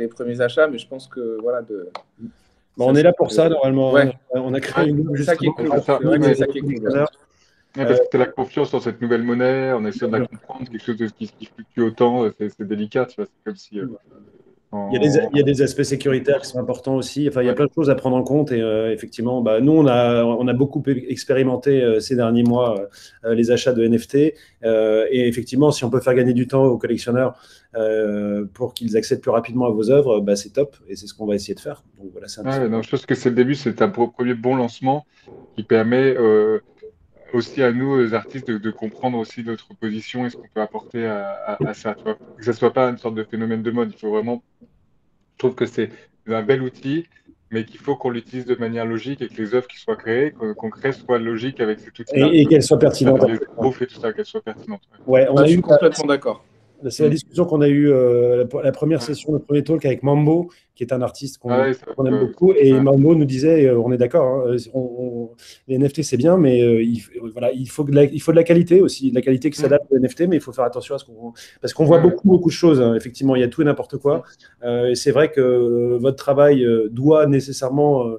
premiers achats, mais je pense que voilà, Bon, ça, on est ça là pour ça, peut- normalement, hein. ouais, On a créé Ouais, une ligne c'est ça qui est justement ouais, cool. c'est pour ça. C'est vrai que soutenir c'est Ouais. les ça qui est cool. Ouais. collectionneurs. Ouais, parce que tu as la confiance dans cette nouvelle monnaie, en essayant de la comprendre, quelque chose qui fluctue autant, c'est délicat, tu vois. C'est comme si Il y a des aspects sécuritaires qui sont importants aussi. Enfin, il y a ouais. plein de choses à prendre en compte. Et effectivement, bah, nous, on a beaucoup expérimenté ces derniers mois les achats de NFT. Et effectivement, si on peut faire gagner du temps aux collectionneurs pour qu'ils accèdent plus rapidement à vos œuvres, bah, c'est top. Et c'est ce qu'on va essayer de faire. Donc voilà, c'est un petit Ouais, peu. non, je pense que c'est le début, c'est un premier bon lancement qui permet aussi à nous, artistes, de comprendre aussi notre position et ce qu'on peut apporter à ça, tu vois. Que ça soit pas une sorte de phénomène de mode. Il faut vraiment, je trouve que c'est un bel outil, mais qu'il faut qu'on l'utilise de manière logique et que les œuvres qui soient créées, qu'on crée, soient logiques avec cet outil-là, Et qu'elle soit pertinente. les proofs et tout ça, qu'elles soient pertinentes. Ouais. Ouais, on Bah, a je suis eu complètement d'accord. c'est la discussion qu'on a eue la première Ouais. session, le premier talk avec Mambo, qui est un artiste Ah ouais, qu'on aime beaucoup. Et ouais. Mambo nous disait, on est d'accord, hein, les NFT c'est bien, mais voilà, il faut de la qualité aussi, de la qualité qui s'adapte aux NFT, mais il faut faire attention à ce qu'on. Parce qu'on voit Ouais, ouais. beaucoup de choses, hein. Effectivement, il y a tout et n'importe quoi. Et c'est vrai que votre travail doit nécessairement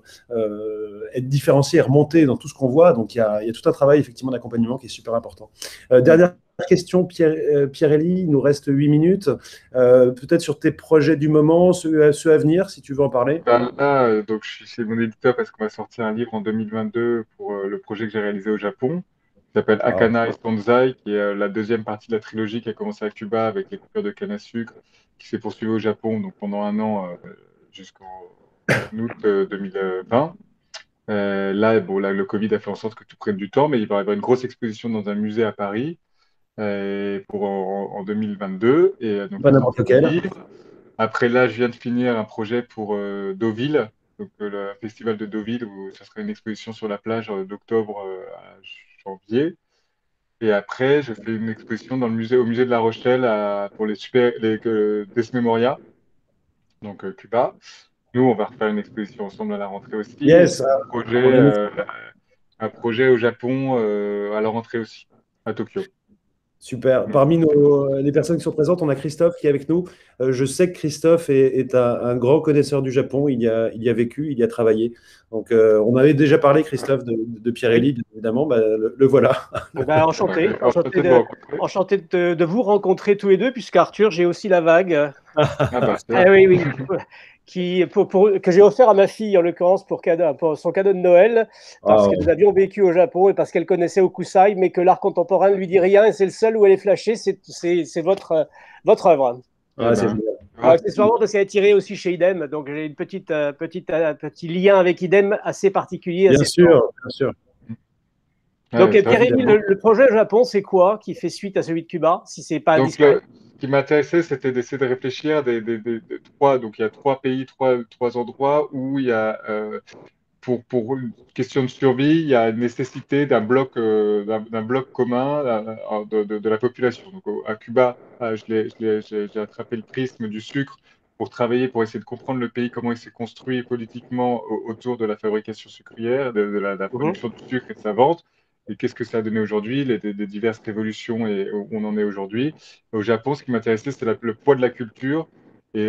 être différencié et remonter dans tout ce qu'on voit. Donc il y a tout un travail effectivement d'accompagnement qui est super important. Dernière question, Pierre-Élie, il nous reste 8 minutes. Peut-être sur tes projets du moment, ceux à venir, si tu veux en parler. Ben là, donc je suis chez mon éditeur parce qu'on va sortir un livre en 2022 pour le projet que j'ai réalisé au Japon, qui s'appelle Wow. Akana et Banzai, qui est la deuxième partie de la trilogie qui a commencé à Cuba avec les coupures de canne à sucre, qui s'est poursuivie au Japon donc pendant un an jusqu'en août 2020. Là, bon, là, le Covid a fait en sorte que tout prenne du temps, mais il va y avoir une grosse exposition dans un musée à Paris en 2022, et donc Pas la sortie n'importe du lequel. livre. Après, là, je viens de finir un projet pour Deauville, donc le festival de Deauville, où ça serait une exposition sur la plage d'octobre à janvier. Et après, je fais une exposition au musée de La Rochelle pour les Des Memoria, donc Cuba. Nous, on va refaire une exposition ensemble à la rentrée aussi. Et Yes, j'ai on a mis- un projet au Japon à la rentrée aussi, à Tokyo. super. Donc, Parmi les personnes qui sont présentes, on a Christophe qui est avec nous. Je sais que Christophe est un grand connaisseur du Japon. Il y a vécu, il y a travaillé. Donc, on avait déjà parlé, Christophe, de Oui. Pierre-Élie, bien évidemment. Bah, le voilà. Eh ben, enchanté, enchanté de vous rencontrer. enchanté de vous rencontrer tous les deux, puisque Arthur, j'ai aussi la vague. Ah bah, c'est Ah bien. oui, oui, que j'ai offert à ma fille, en l'occurrence, pour son cadeau de Noël, parce Ah, que nous avions vécu au Japon et parce qu'elle connaissait Hokusai, mais que l'art contemporain ne lui dit rien, et c'est le seul où elle est flashée, c'est votre œuvre. Eh c'est ben, génial. Accessoirement, parce qu'elle est tirée aussi chez Idem, donc j'ai une petit lien avec Idem assez particulier, Bien assez fort. sûr, bien sûr. Donc, ouais, c'est vrai. Pierre-Émile, le projet au Japon, c'est quoi qui fait suite à celui de Cuba, si c'est pas Donc, indiscret? ce qui m'intéressait, c'était d'essayer de réfléchir des trois. Donc, il y a trois pays, trois endroits où il y a, pour une question de survie, il y a une nécessité d'un bloc commun de la population. Donc, à Cuba, j'ai attrapé le prisme du sucre pour travailler, pour essayer de comprendre le pays, comment il s'est construit politiquement autour de la fabrication sucrière, de la Mhm. production de sucre et de sa vente. Et qu'est-ce que ça a donné aujourd'hui, des diverses révolutions et où on en est aujourd'hui. Au Japon, ce qui m'intéressait, c'était le poids de la culture et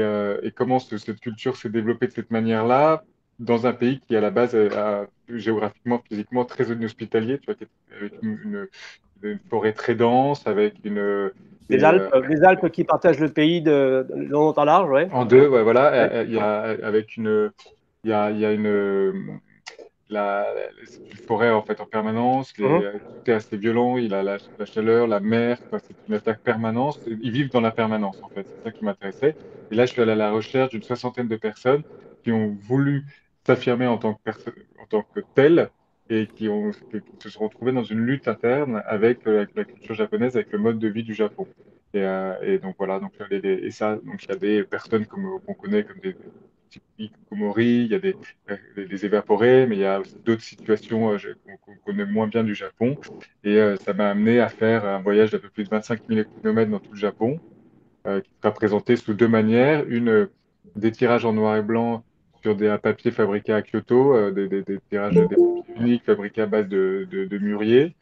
comment cette culture s'est développée de cette manière-là dans un pays qui, à la base, géographiquement, physiquement, très inhospitalier, tu vois, avec une forêt très dense, avec Les des, Alpes, les Alpes qui partagent le pays de long en large, ouais. en deux, ouais, voilà, Ouais. il y a, avec une, il y a une forêt en fait en permanence, Mhm. tout est assez violent, il a la chaleur, la mer, quoi, c'est une attaque permanente. Ils vivent dans la permanence en fait, c'est ça qui m'intéressait. Et là, je suis allé à la recherche d'une soixantaine de personnes qui ont voulu s'affirmer en tant que telles et qui se sont retrouvées dans une lutte interne avec la culture japonaise, avec le mode de vie du Japon. Et donc voilà, donc, et ça, donc il y a des personnes qu'on connaît comme des Hikikomori, il y a des évaporés, mais il y a aussi d'autres situations qu'on connaît moins bien du Japon. Et ça m'a amené à faire un voyage d'à peu plus de 25 000 km dans tout le Japon, qui sera présenté sous deux manières. Des tirages en noir et blanc sur un papier fabriqué à Kyoto, des tirages des papiers uniques fabriqués à base de mûrier,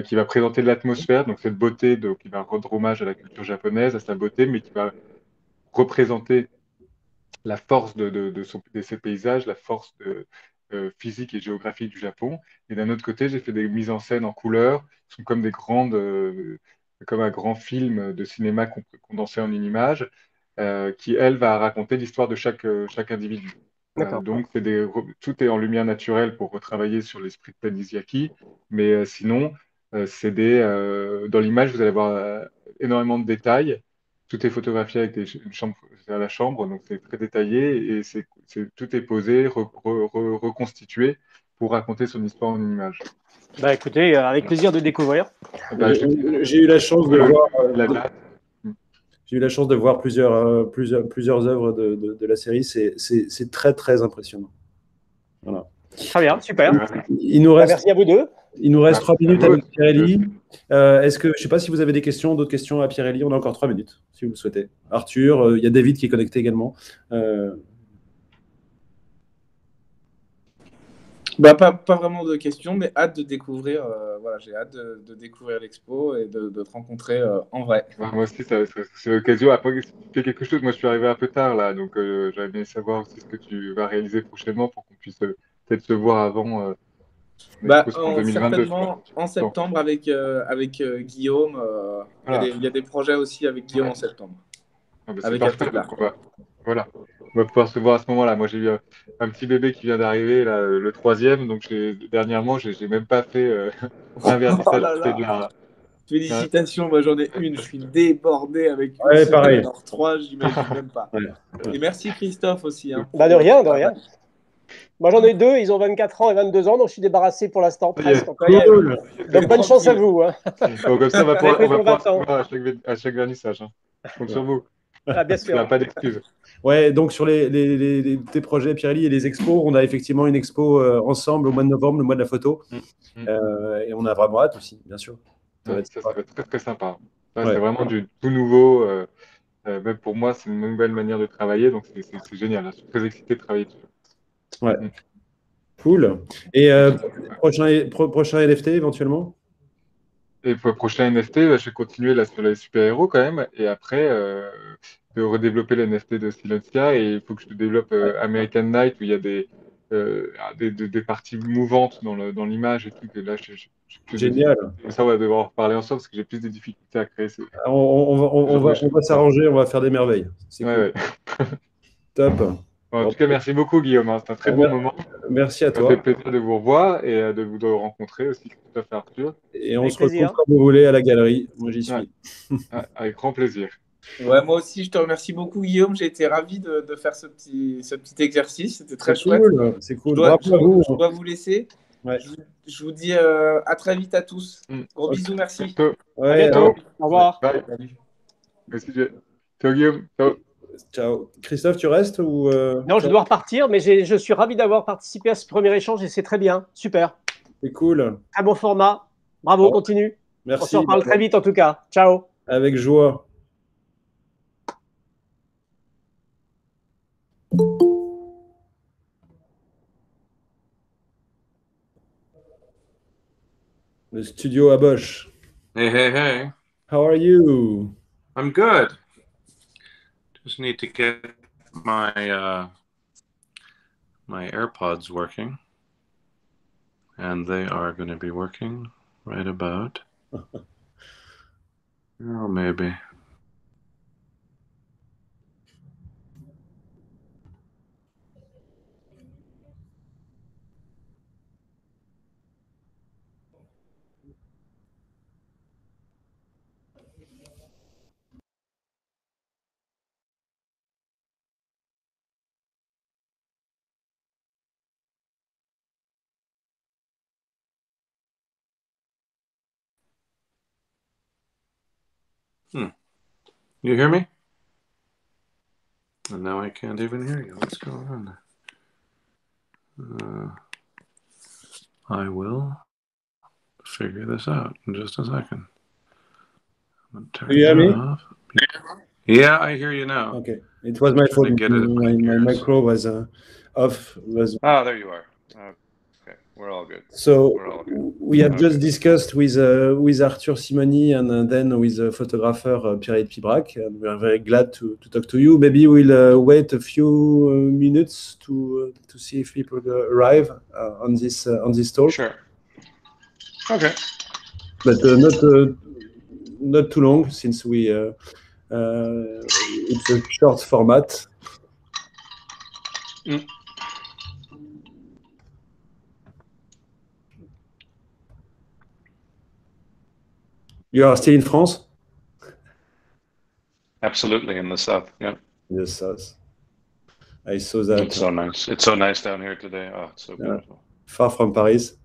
qui va présenter l'atmosphère, donc cette beauté, donc qui va rendre hommage à la culture japonaise, à sa beauté, mais qui va représenter la force de ces paysages, la force physique et géographique du Japon. Et d'un autre côté, j'ai fait des mises en scène en couleur, qui sont comme comme un grand film de cinéma condensé en une image, qui, elle, va raconter l'histoire de chaque individu. Donc, tout est en lumière naturelle pour retravailler sur l'esprit de Tanizaki, mais sinon, dans l'image, vous allez avoir énormément de détails. Tout est photographié avec une chambre à la chambre, donc c'est très détaillé et tout est posé, reconstitué pour raconter son histoire en une image. Bah écoutez, avec plaisir de découvrir. J'ai eu la chance de voir. J'ai eu la chance de voir plusieurs œuvres de la série. C'est très, très impressionnant. Voilà. Très bien, super. Merci à vous deux. Il nous reste 3 minutes avec Pierre-Élie. Je ne sais pas si vous avez d'autres questions à Pierre-Élie. On a encore 3 minutes, si vous le souhaitez. Arthur, il y a David qui est connecté également. Pas vraiment de questions, mais hâte de découvrir. J'ai hâte de découvrir l'expo et de te rencontrer en vrai. Moi aussi, c'est l'occasion. Après, si tu fais quelque chose, moi je suis arrivé un peu tard là, donc j'aimerais bien savoir aussi ce que tu vas réaliser prochainement pour qu'on puisse peut-être se voir avant. Certainement en septembre avec Guillaume. Il y a des projets aussi avec Guillaume en septembre. C'est parfait. Voilà. On va pouvoir se voir à ce moment-là. Moi, j'ai eu un petit bébé qui vient d'arriver, le 3e. Donc, dernièrement, j'ai même pas fait un vernissage. Félicitations, moi j'en ai une. Je suis débordé avec une. Ouais, pareil. Alors 3, j'imagine même pas. Et merci Christophe aussi. Hein, de rien, de rien. Moi, j'en ai 2, ils ont 24 ans et 22 ans, donc je suis débarrassé pour l'instant, presque. Cool. Donc, bonne chance à vous. Hein. Bon, comme ça, on va pouvoir se voir à chaque vernissage. Hein. Je compte sur vous. Ah, bien sûr. Il n'y a pas d'excuses. Ouais, donc sur tes projets, Pierre-Élie, et les expos, on a effectivement une expo ensemble au mois de novembre, le mois de la photo. Et on a vraiment hâte aussi, bien sûr. Ça va être très, très sympa. C'est vraiment du tout nouveau. Même pour moi, c'est une nouvelle manière de travailler, donc c'est génial. Je suis très excité de travailler dessus. Ouais. Cool. Et prochain NFT éventuellement? Et pour le prochain NFT, je vais continuer là sur les super-héros quand même. Et après, de redévelopper les NFT de Silencia. Et il faut que je développe American Night où il y a des parties mouvantes dans l'image et tout. Et là, Génial. Ça, on va devoir en reparler ensemble parce que j'ai plus de difficultés à créer. On va s'arranger, on va faire des merveilles. C'est cool. Top. En tout cas, merci beaucoup, Guillaume. C'est un très bon moment. Merci à toi. Ça fait plaisir de vous revoir et de vous rencontrer aussi, Christophe et Arthur. Et on se retrouve quand vous voulez à la galerie. Moi, j'y suis. Avec grand plaisir. Ouais, moi aussi, je te remercie beaucoup, Guillaume. J'ai été ravi de faire ce petit exercice. C'était très chouette. C'est cool. Je dois vous laisser. Ouais. Je vous dis à très vite à tous. Gros bisous, merci. À bientôt. Au revoir. Bye. Merci. Ciao, Guillaume. Ciao. Ciao. Christophe, tu restes ou Non, je dois repartir, mais je suis ravi d'avoir participé à ce premier échange et c'est très bien. Super. C'est cool. Très bon format. Bravo, continue. Merci. On se reparle très vite en tout cas. Ciao. Avec joie. Le studio à Bosch. Hey. How are you? I'm good. Just need to get my my AirPods working. And they are going to be working right about. Oh, maybe. You hear me? And now I can't even hear you. What's going on? I will figure this out in just a second. Do you hear me? Yeah, I hear you now. Okay. It was my fault. My micro was off. Oh, there you are. Okay. We're all good. So We're all good. we have just Okay. discussed with Arthur Simoni and then with the photographer Pierre Pibrac, and we are very glad to talk to you. Maybe we'll wait a few minutes to see if people arrive on this talk. Sure. Okay. But not too long, since we it's a short format. Mm. You are still in France? Absolutely, in the south. Yeah. In the south. I saw that. It's so nice. It's so nice down here today. Oh, it's so beautiful. Far from Paris.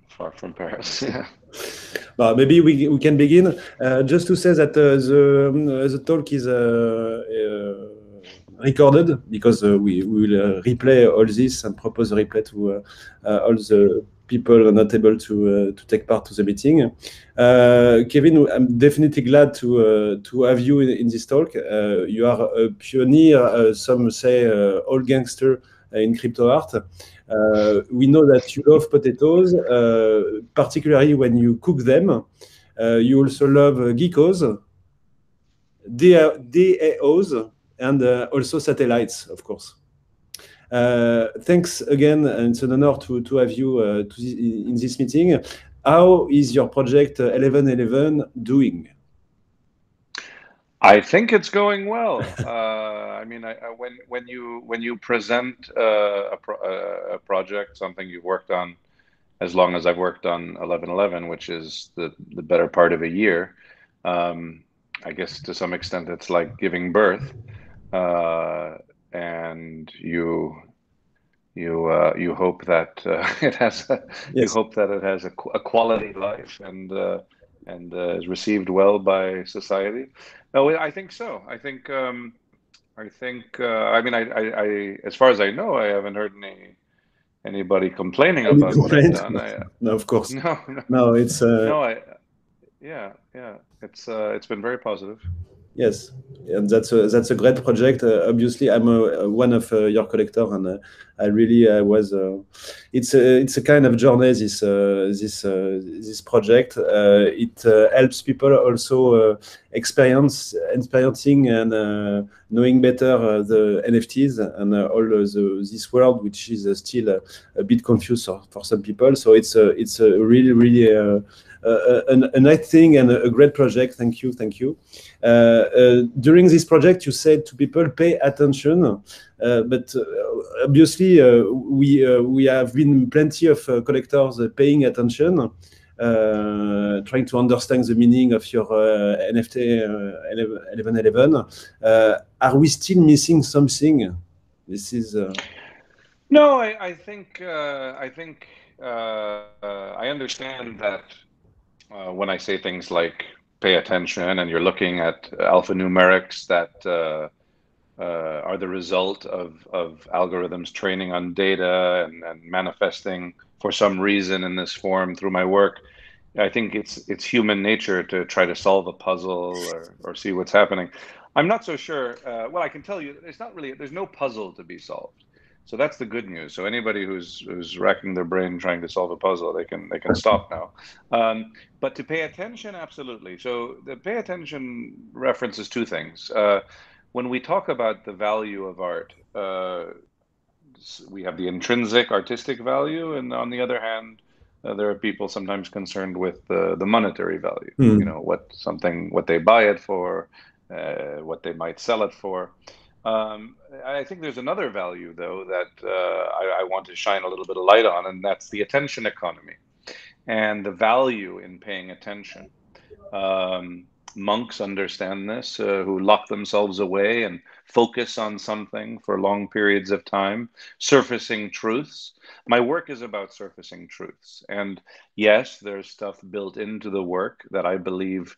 Far from Paris. Yeah. Well, maybe we can begin. Just to say that the talk is recorded, because we will replay all this and propose a replay to all the people not able to take part to the meeting. Kevin, I'm definitely glad to have you in this talk. You are a pioneer, some say old gangster in crypto art. We know that you love potatoes, particularly when you cook them. You also love geckos, DAOs, and also satellites, of course. Thanks again, and it's an honor to have you in this meeting. How is your project 1111 doing? I think it's going well. I mean, when you present a project, something you've worked on as long as I've worked on 1111, which is the better part of a year, I guess to some extent it's like giving birth, and you hope that it has you hope that it has a quality life and is received well by society. No, I think so. I think I mean, I as far as I know, I haven't heard anybody complaining about what I've done. No, of course. No, it's yeah. It's been very positive. Yes, and that's a great project. Obviously, I'm one of your collector, and I really was. It's a kind of journey. This project. It helps people also experiencing and knowing better the NFTs and all this world, which is still a bit confused for some people. So it's a really a nice thing and a great project. Thank you. During this project, you said to people, pay attention, but obviously we have been plenty of collectors paying attention, trying to understand the meaning of your NFT 1111. Are we still missing something? This is no. I think I understand that. When I say things like pay attention, and you're looking at alphanumerics that are the result of algorithms training on data and manifesting for some reason in this form through my work, I think it's human nature to try to solve a puzzle or see what's happening. I'm not so sure. Well, I can tell you, there's no puzzle to be solved. So that's the good news. So anybody who's racking their brain trying to solve a puzzle, they can stop now. But to pay attention, absolutely. So the pay attention references two things. When we talk about the value of art, we have the intrinsic artistic value, and on the other hand, there are people sometimes concerned with the monetary value. You know, what they buy it for, what they might sell it for. I think there's another value, though, that I want to shine a little bit of light on, and that's the attention economy and the value in paying attention. Monks understand this, who lock themselves away and focus on something for long periods of time, surfacing truths. My work is about surfacing truths. And yes, there's stuff built into the work that I believe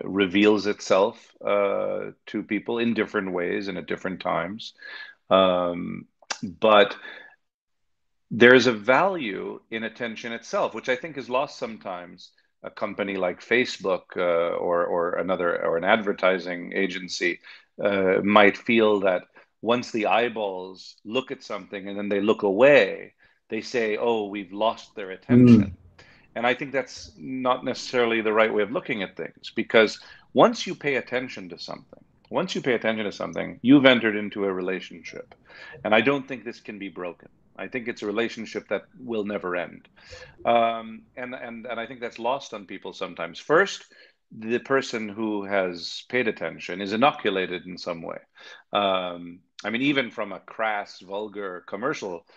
reveals itself to people in different ways and at different times. But there's a value in attention itself, which I think is lost sometimes. A company like Facebook or an advertising agency might feel that, once the eyeballs look at something and then they look away, they say, oh, we've lost their attention. And I think that's not necessarily the right way of looking at things, because once you pay attention to something, you've entered into a relationship. And I don't think this can be broken. I think it's a relationship that will never end. And I think that's lost on people sometimes. First, the person who has paid attention is inoculated in some way. I mean, even from a crass, vulgar, commercial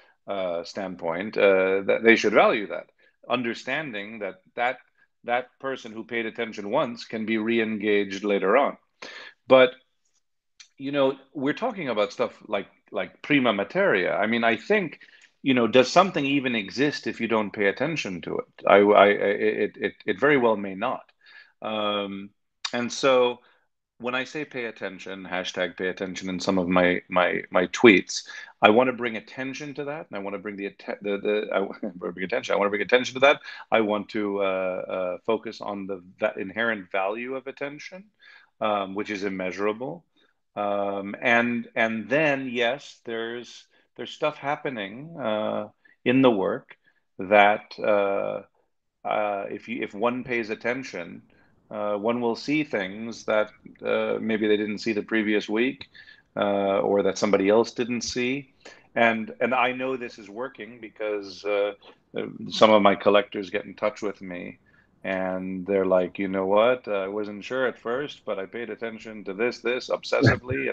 standpoint, that they should value that, understanding that person who paid attention once can be re-engaged later on. But we're talking about stuff like prima materia. I mean, I think, does something even exist if you don't pay attention to it? It very well may not. And so when I say pay attention, hashtag pay attention in some of my tweets, I want to bring attention to that, and I want to bring attention. I want to bring attention to that. I want to focus on the inherent value of attention, which is immeasurable. And then, yes, there's stuff happening in the work that if one pays attention, one will see things that maybe they didn't see the previous week, or that somebody else didn't see. And I know this is working because some of my collectors get in touch with me. And they're like, you know what? I wasn't sure at first, but I paid attention to this obsessively,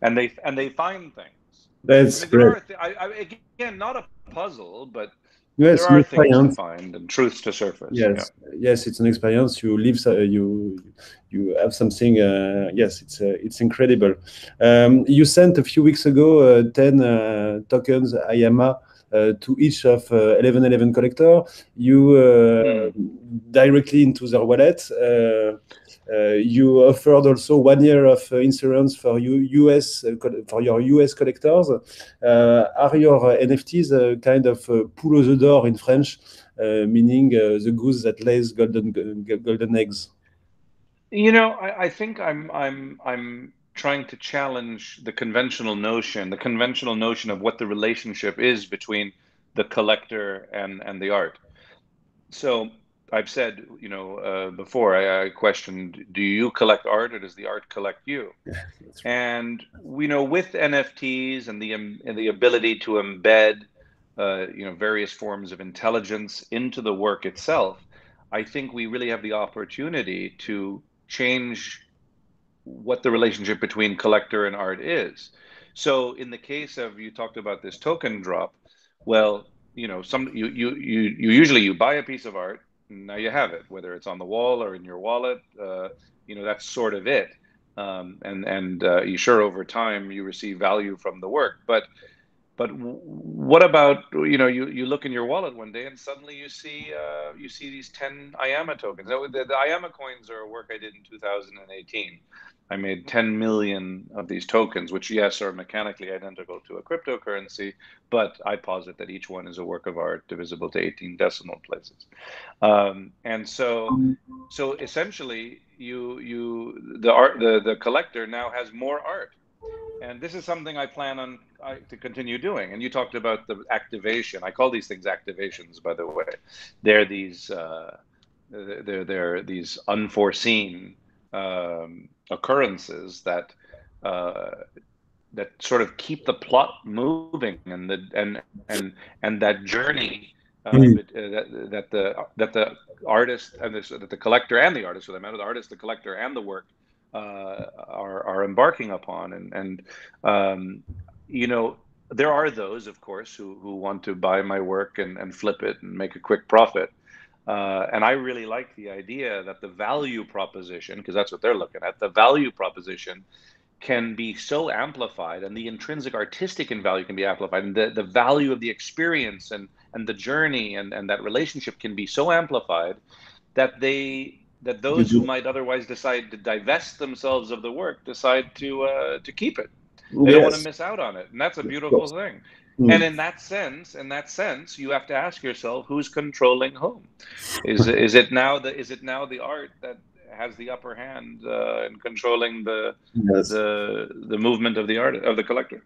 and they find things. That's great. Again, not a puzzle, but yes, there are things to find and truths to surface. Yes, yes, it's an experience. You live, you have something. Yes, it's incredible. You sent a few weeks ago 10 tokens IAMA. To each of 1111 collector, you directly into their wallet. You offered also 1 year of insurance for for your US collectors. Are your NFTs kind of poule aux œufs d'or in French, meaning the goose that lays golden eggs? I think I'm trying to challenge the conventional notion of what the relationship is between the collector and the art. So I've said, before I questioned, do you collect art or does the art collect you? And with NFTs and the ability to embed, various forms of intelligence into the work itself, I think we really have the opportunity to change what the relationship between collector and art is. So in the case of, you talked about this token drop, well, you usually buy a piece of art, and now you have it, whether it's on the wall or in your wallet, that's sort of it. And you sure over time you receive value from the work, but what about, you look in your wallet one day and suddenly you see these 10 IAMA tokens. The IAMA coins are a work I did in 2018. I made 10 million of these tokens, which, yes, are mechanically identical to a cryptocurrency, but I posit that each one is a work of art divisible to 18 decimal places. And so essentially, the collector now has more art. And this is something I plan to continue doing. And you talked about the activation. I call these things activations, by the way. They're these unforeseen occurrences that sort of keep the plot moving, and that journey that the artist and that the collector and the artist, for that matter, the artist, the collector, and the work are embarking upon. And there are those, of course, who want to buy my work and flip it and make a quick profit. And I really like the idea that the value proposition, because that's what they're looking at, the value proposition can be so amplified, and the intrinsic artistic value can be amplified, and the value of the experience and the journey and that relationship can be so amplified that those who might otherwise decide to divest themselves of the work decide to keep it. They don't want to miss out on it, and that's a beautiful thing. And in that sense, you have to ask yourself, who's controlling whom? Is it now the art that has the upper hand in controlling the Yes. the movement of the collector.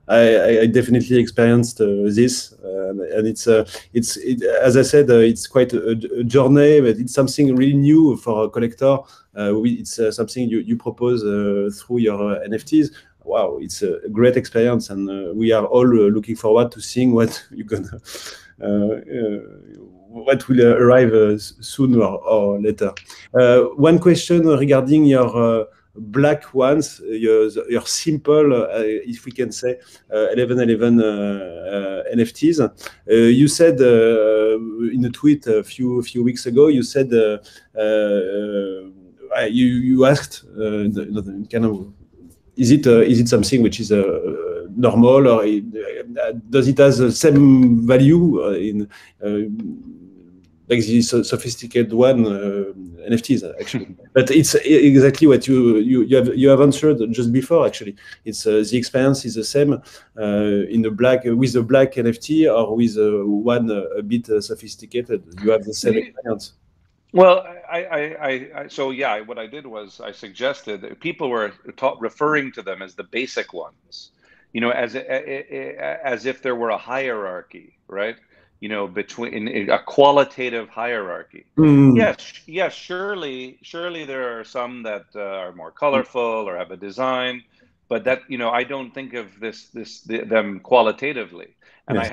I definitely experienced this, and it's as I said, it's quite a journey, but it's something really new for a collector. It's something you propose through your NFTs. Wow, it's a great experience, and we are all looking forward to seeing what you're gonna what will arrive soon or later. One question regarding your black ones, your simple, if we can say, 1111 NFTs. You said in a tweet a few weeks ago, you said you asked kind of, is it something which is normal, or does it has the same value in like the sophisticated one NFTs actually? But it's exactly what you have answered just before. Actually, it's the experience is the same in the black with the black NFT or with one a bit sophisticated. You have the same experience. Well, so yeah, what I did was I suggested that people were referring to them as the basic ones, you know, as if there were a hierarchy, right? You know, between a qualitative hierarchy. Yes, surely there are some that are more colorful or have a design, but that, you know, I don't think of them qualitatively. And yes. I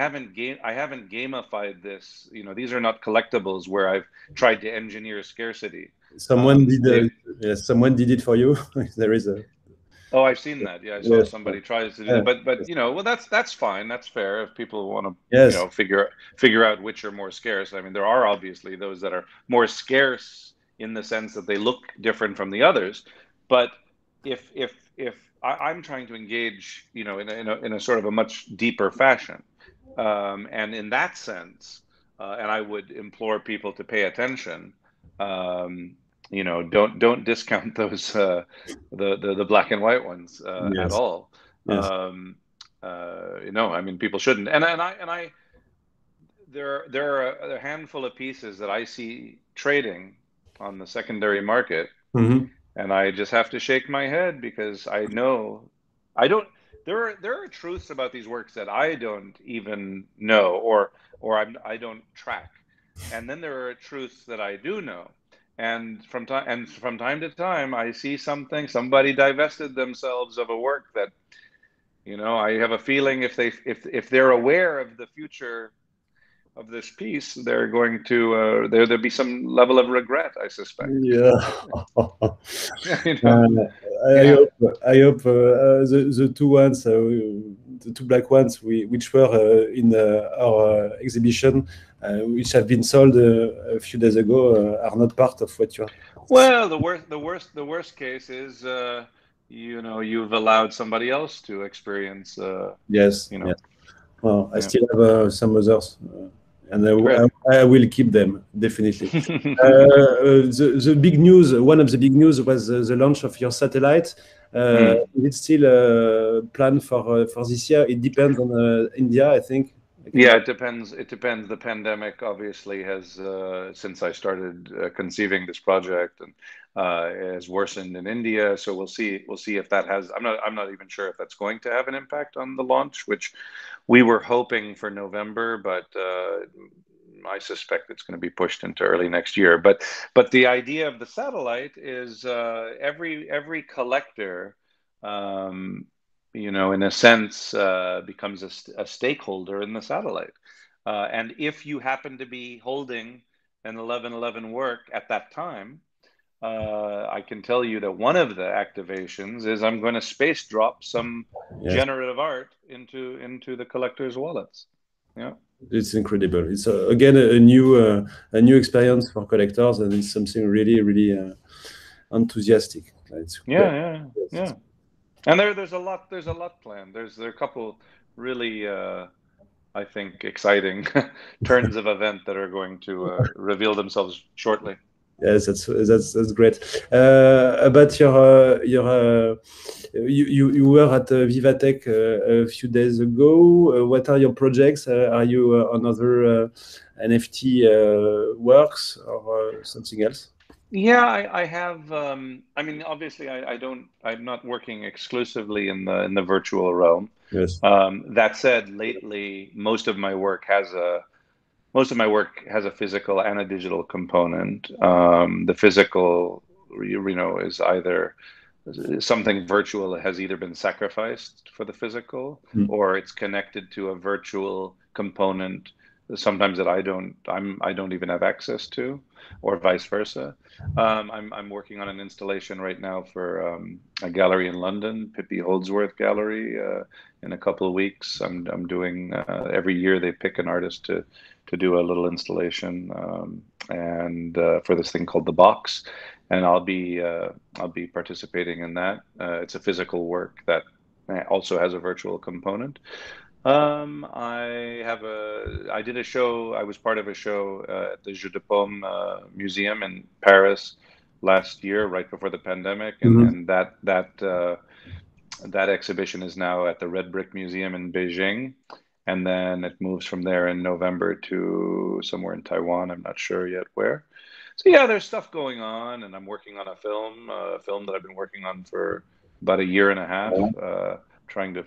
haven't gamified this. You know, these are not collectibles where I've tried to engineer scarcity. Someone did it for you. There is a. Oh, I've seen that. Yeah, I saw somebody tries to do that. But you know, well, that's fine. That's fair if people want to, you know, figure out which are more scarce. I mean, there are obviously those that are more scarce in the sense that they look different from the others. But if I'm trying to engage, you know, in a sort of a much deeper fashion. And in that sense, and I would implore people to pay attention. You know, don't discount those the black and white ones at all. Yes. You know, I mean, people shouldn't. And I there are a handful of pieces that I see trading on the secondary market, and I just have to shake my head because I know I don't. There are truths about these works that I don't even know or I don't track, and then there are truths that I do know. And from time to time, I see somebody divested themselves of a work that, you know, I have a feeling if they're aware of the future of this piece, they're going to there'll be some level of regret, I suspect. Yeah. You know? I hope the two ones, the two black ones, which were in our exhibition, which have been sold a few days ago, are not part of what you are. Well, the worst case is, you know, you've allowed somebody else to experience. Yes. You know. Yes. Well, I still have some others. And I will keep them, definitely. The big news, one of the big news was the launch of your satellite. Is it still planned for this year? It depends on India, I think. Yeah, it depends. It depends. The pandemic obviously has, since I started conceiving this project, and has worsened in India. So we'll see. We'll see if that has. I'm not even sure if that's going to have an impact on the launch, which we were hoping for November, but I suspect it's going to be pushed into early next year. But the idea of the satellite is every collector, you know, in a sense, becomes a stakeholder in the satellite. And if you happen to be holding an 1111 work at that time, I can tell you that one of the activations is I'm going to space drop some generative art into the collector's wallets. Yeah, it's incredible. It's again a new experience for collectors, and it's something really enthusiastic. It's yeah. And there's a lot planned. There are a couple really I think exciting turns of event that are going to reveal themselves shortly. Yes, that's great. About you were at Vivatech a few days ago. What are your projects? Are you on other NFT works or something else? Yeah, I have. I mean, obviously, I'm not working exclusively in the virtual realm. Yes. That said, lately, most of my work has a physical and a digital component. The physical, is either something virtual has either been sacrificed for the physical, or it's connected to a virtual component sometimes that I don't even have access to, or vice versa. I'm working on an installation right now for a gallery in London, Pippi Holdsworth Gallery. In a couple of weeks, I'm doing every year they pick an artist to do a little installation, and for this thing called The Box, and I'll be participating in that. It's a physical work that also has a virtual component. I did a show. I was part of a show at the Jeux de Paume Museum in Paris last year, right before the pandemic, and that exhibition is now at the Red Brick Museum in Beijing, and then it moves from there in November to somewhere in Taiwan. I'm not sure yet where. So yeah, there's stuff going on, and I'm working on a film that I've been working on for about a year and a half, trying to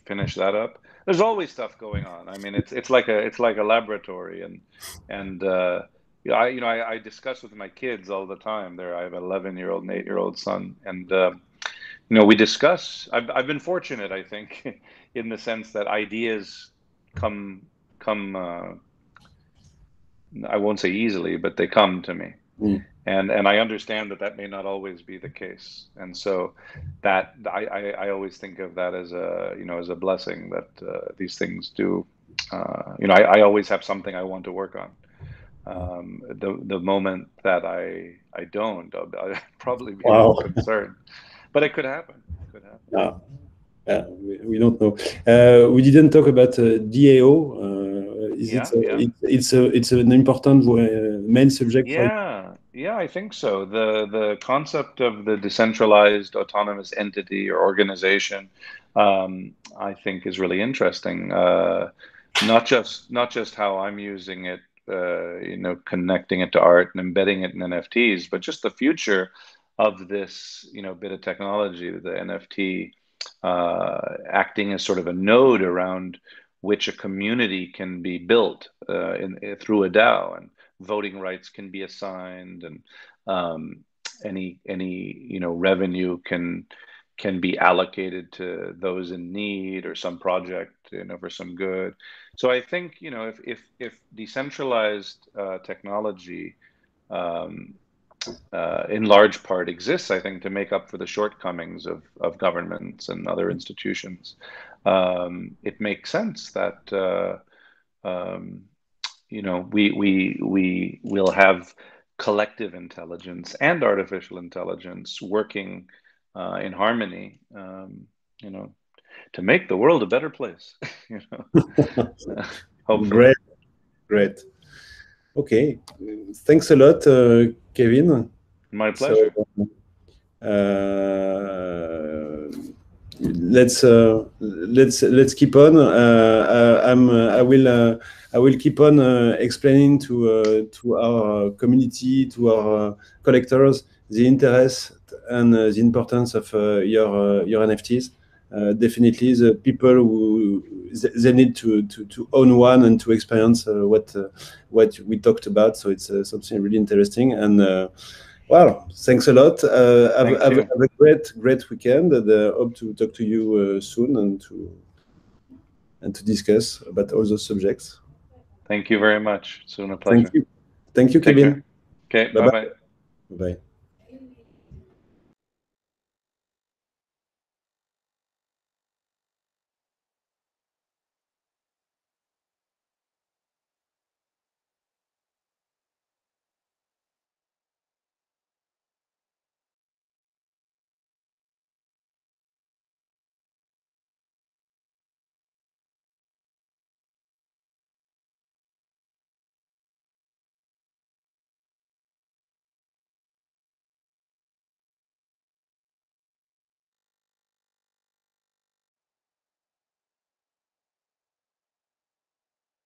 finish that up. There's always stuff going on. I mean, it's like a laboratory, and I discuss with my kids all the time. I have an 11-year-old and 8-year-old son, and we discuss. I've been fortunate, I think, in the sense that ideas come. I won't say easily, but they come to me. And I understand that may not always be the case, and so that I always think of that as a blessing that these things do. I always have something I want to work on. The moment that I don't, I'll probably be a little concerned, but it could happen. We don't know. We didn't talk about DAO. It's an important main subject for you? Yeah, I think so. The concept of the decentralized autonomous entity or organization, I think, is really interesting. Not just how I'm using it, connecting it to art and embedding it in NFTs, but just the future of this, bit of technology, the NFT, acting as sort of a node around which a community can be built through a DAO, and voting rights can be assigned, and any revenue can be allocated to those in need or some project for some good. So I think if decentralized technology in large part exists, I think, to make up for the shortcomings of governments and other institutions, it makes sense that we will have collective intelligence and artificial intelligence working in harmony, to make the world a better place. Hopefully. Great. Okay, thanks a lot, Kevin. My pleasure. So, let's keep on. I will keep on explaining to our community, to our collectors, the interest and the importance of your NFTs. Definitely, the people who they need to own one and to experience what we talked about. So it's something really interesting. And well, thanks a lot. Have a great weekend. And hope to talk to you soon and to discuss about all those subjects. Thank you very much. It's been a pleasure. Thank you, Kevin. Okay, bye-bye. Bye.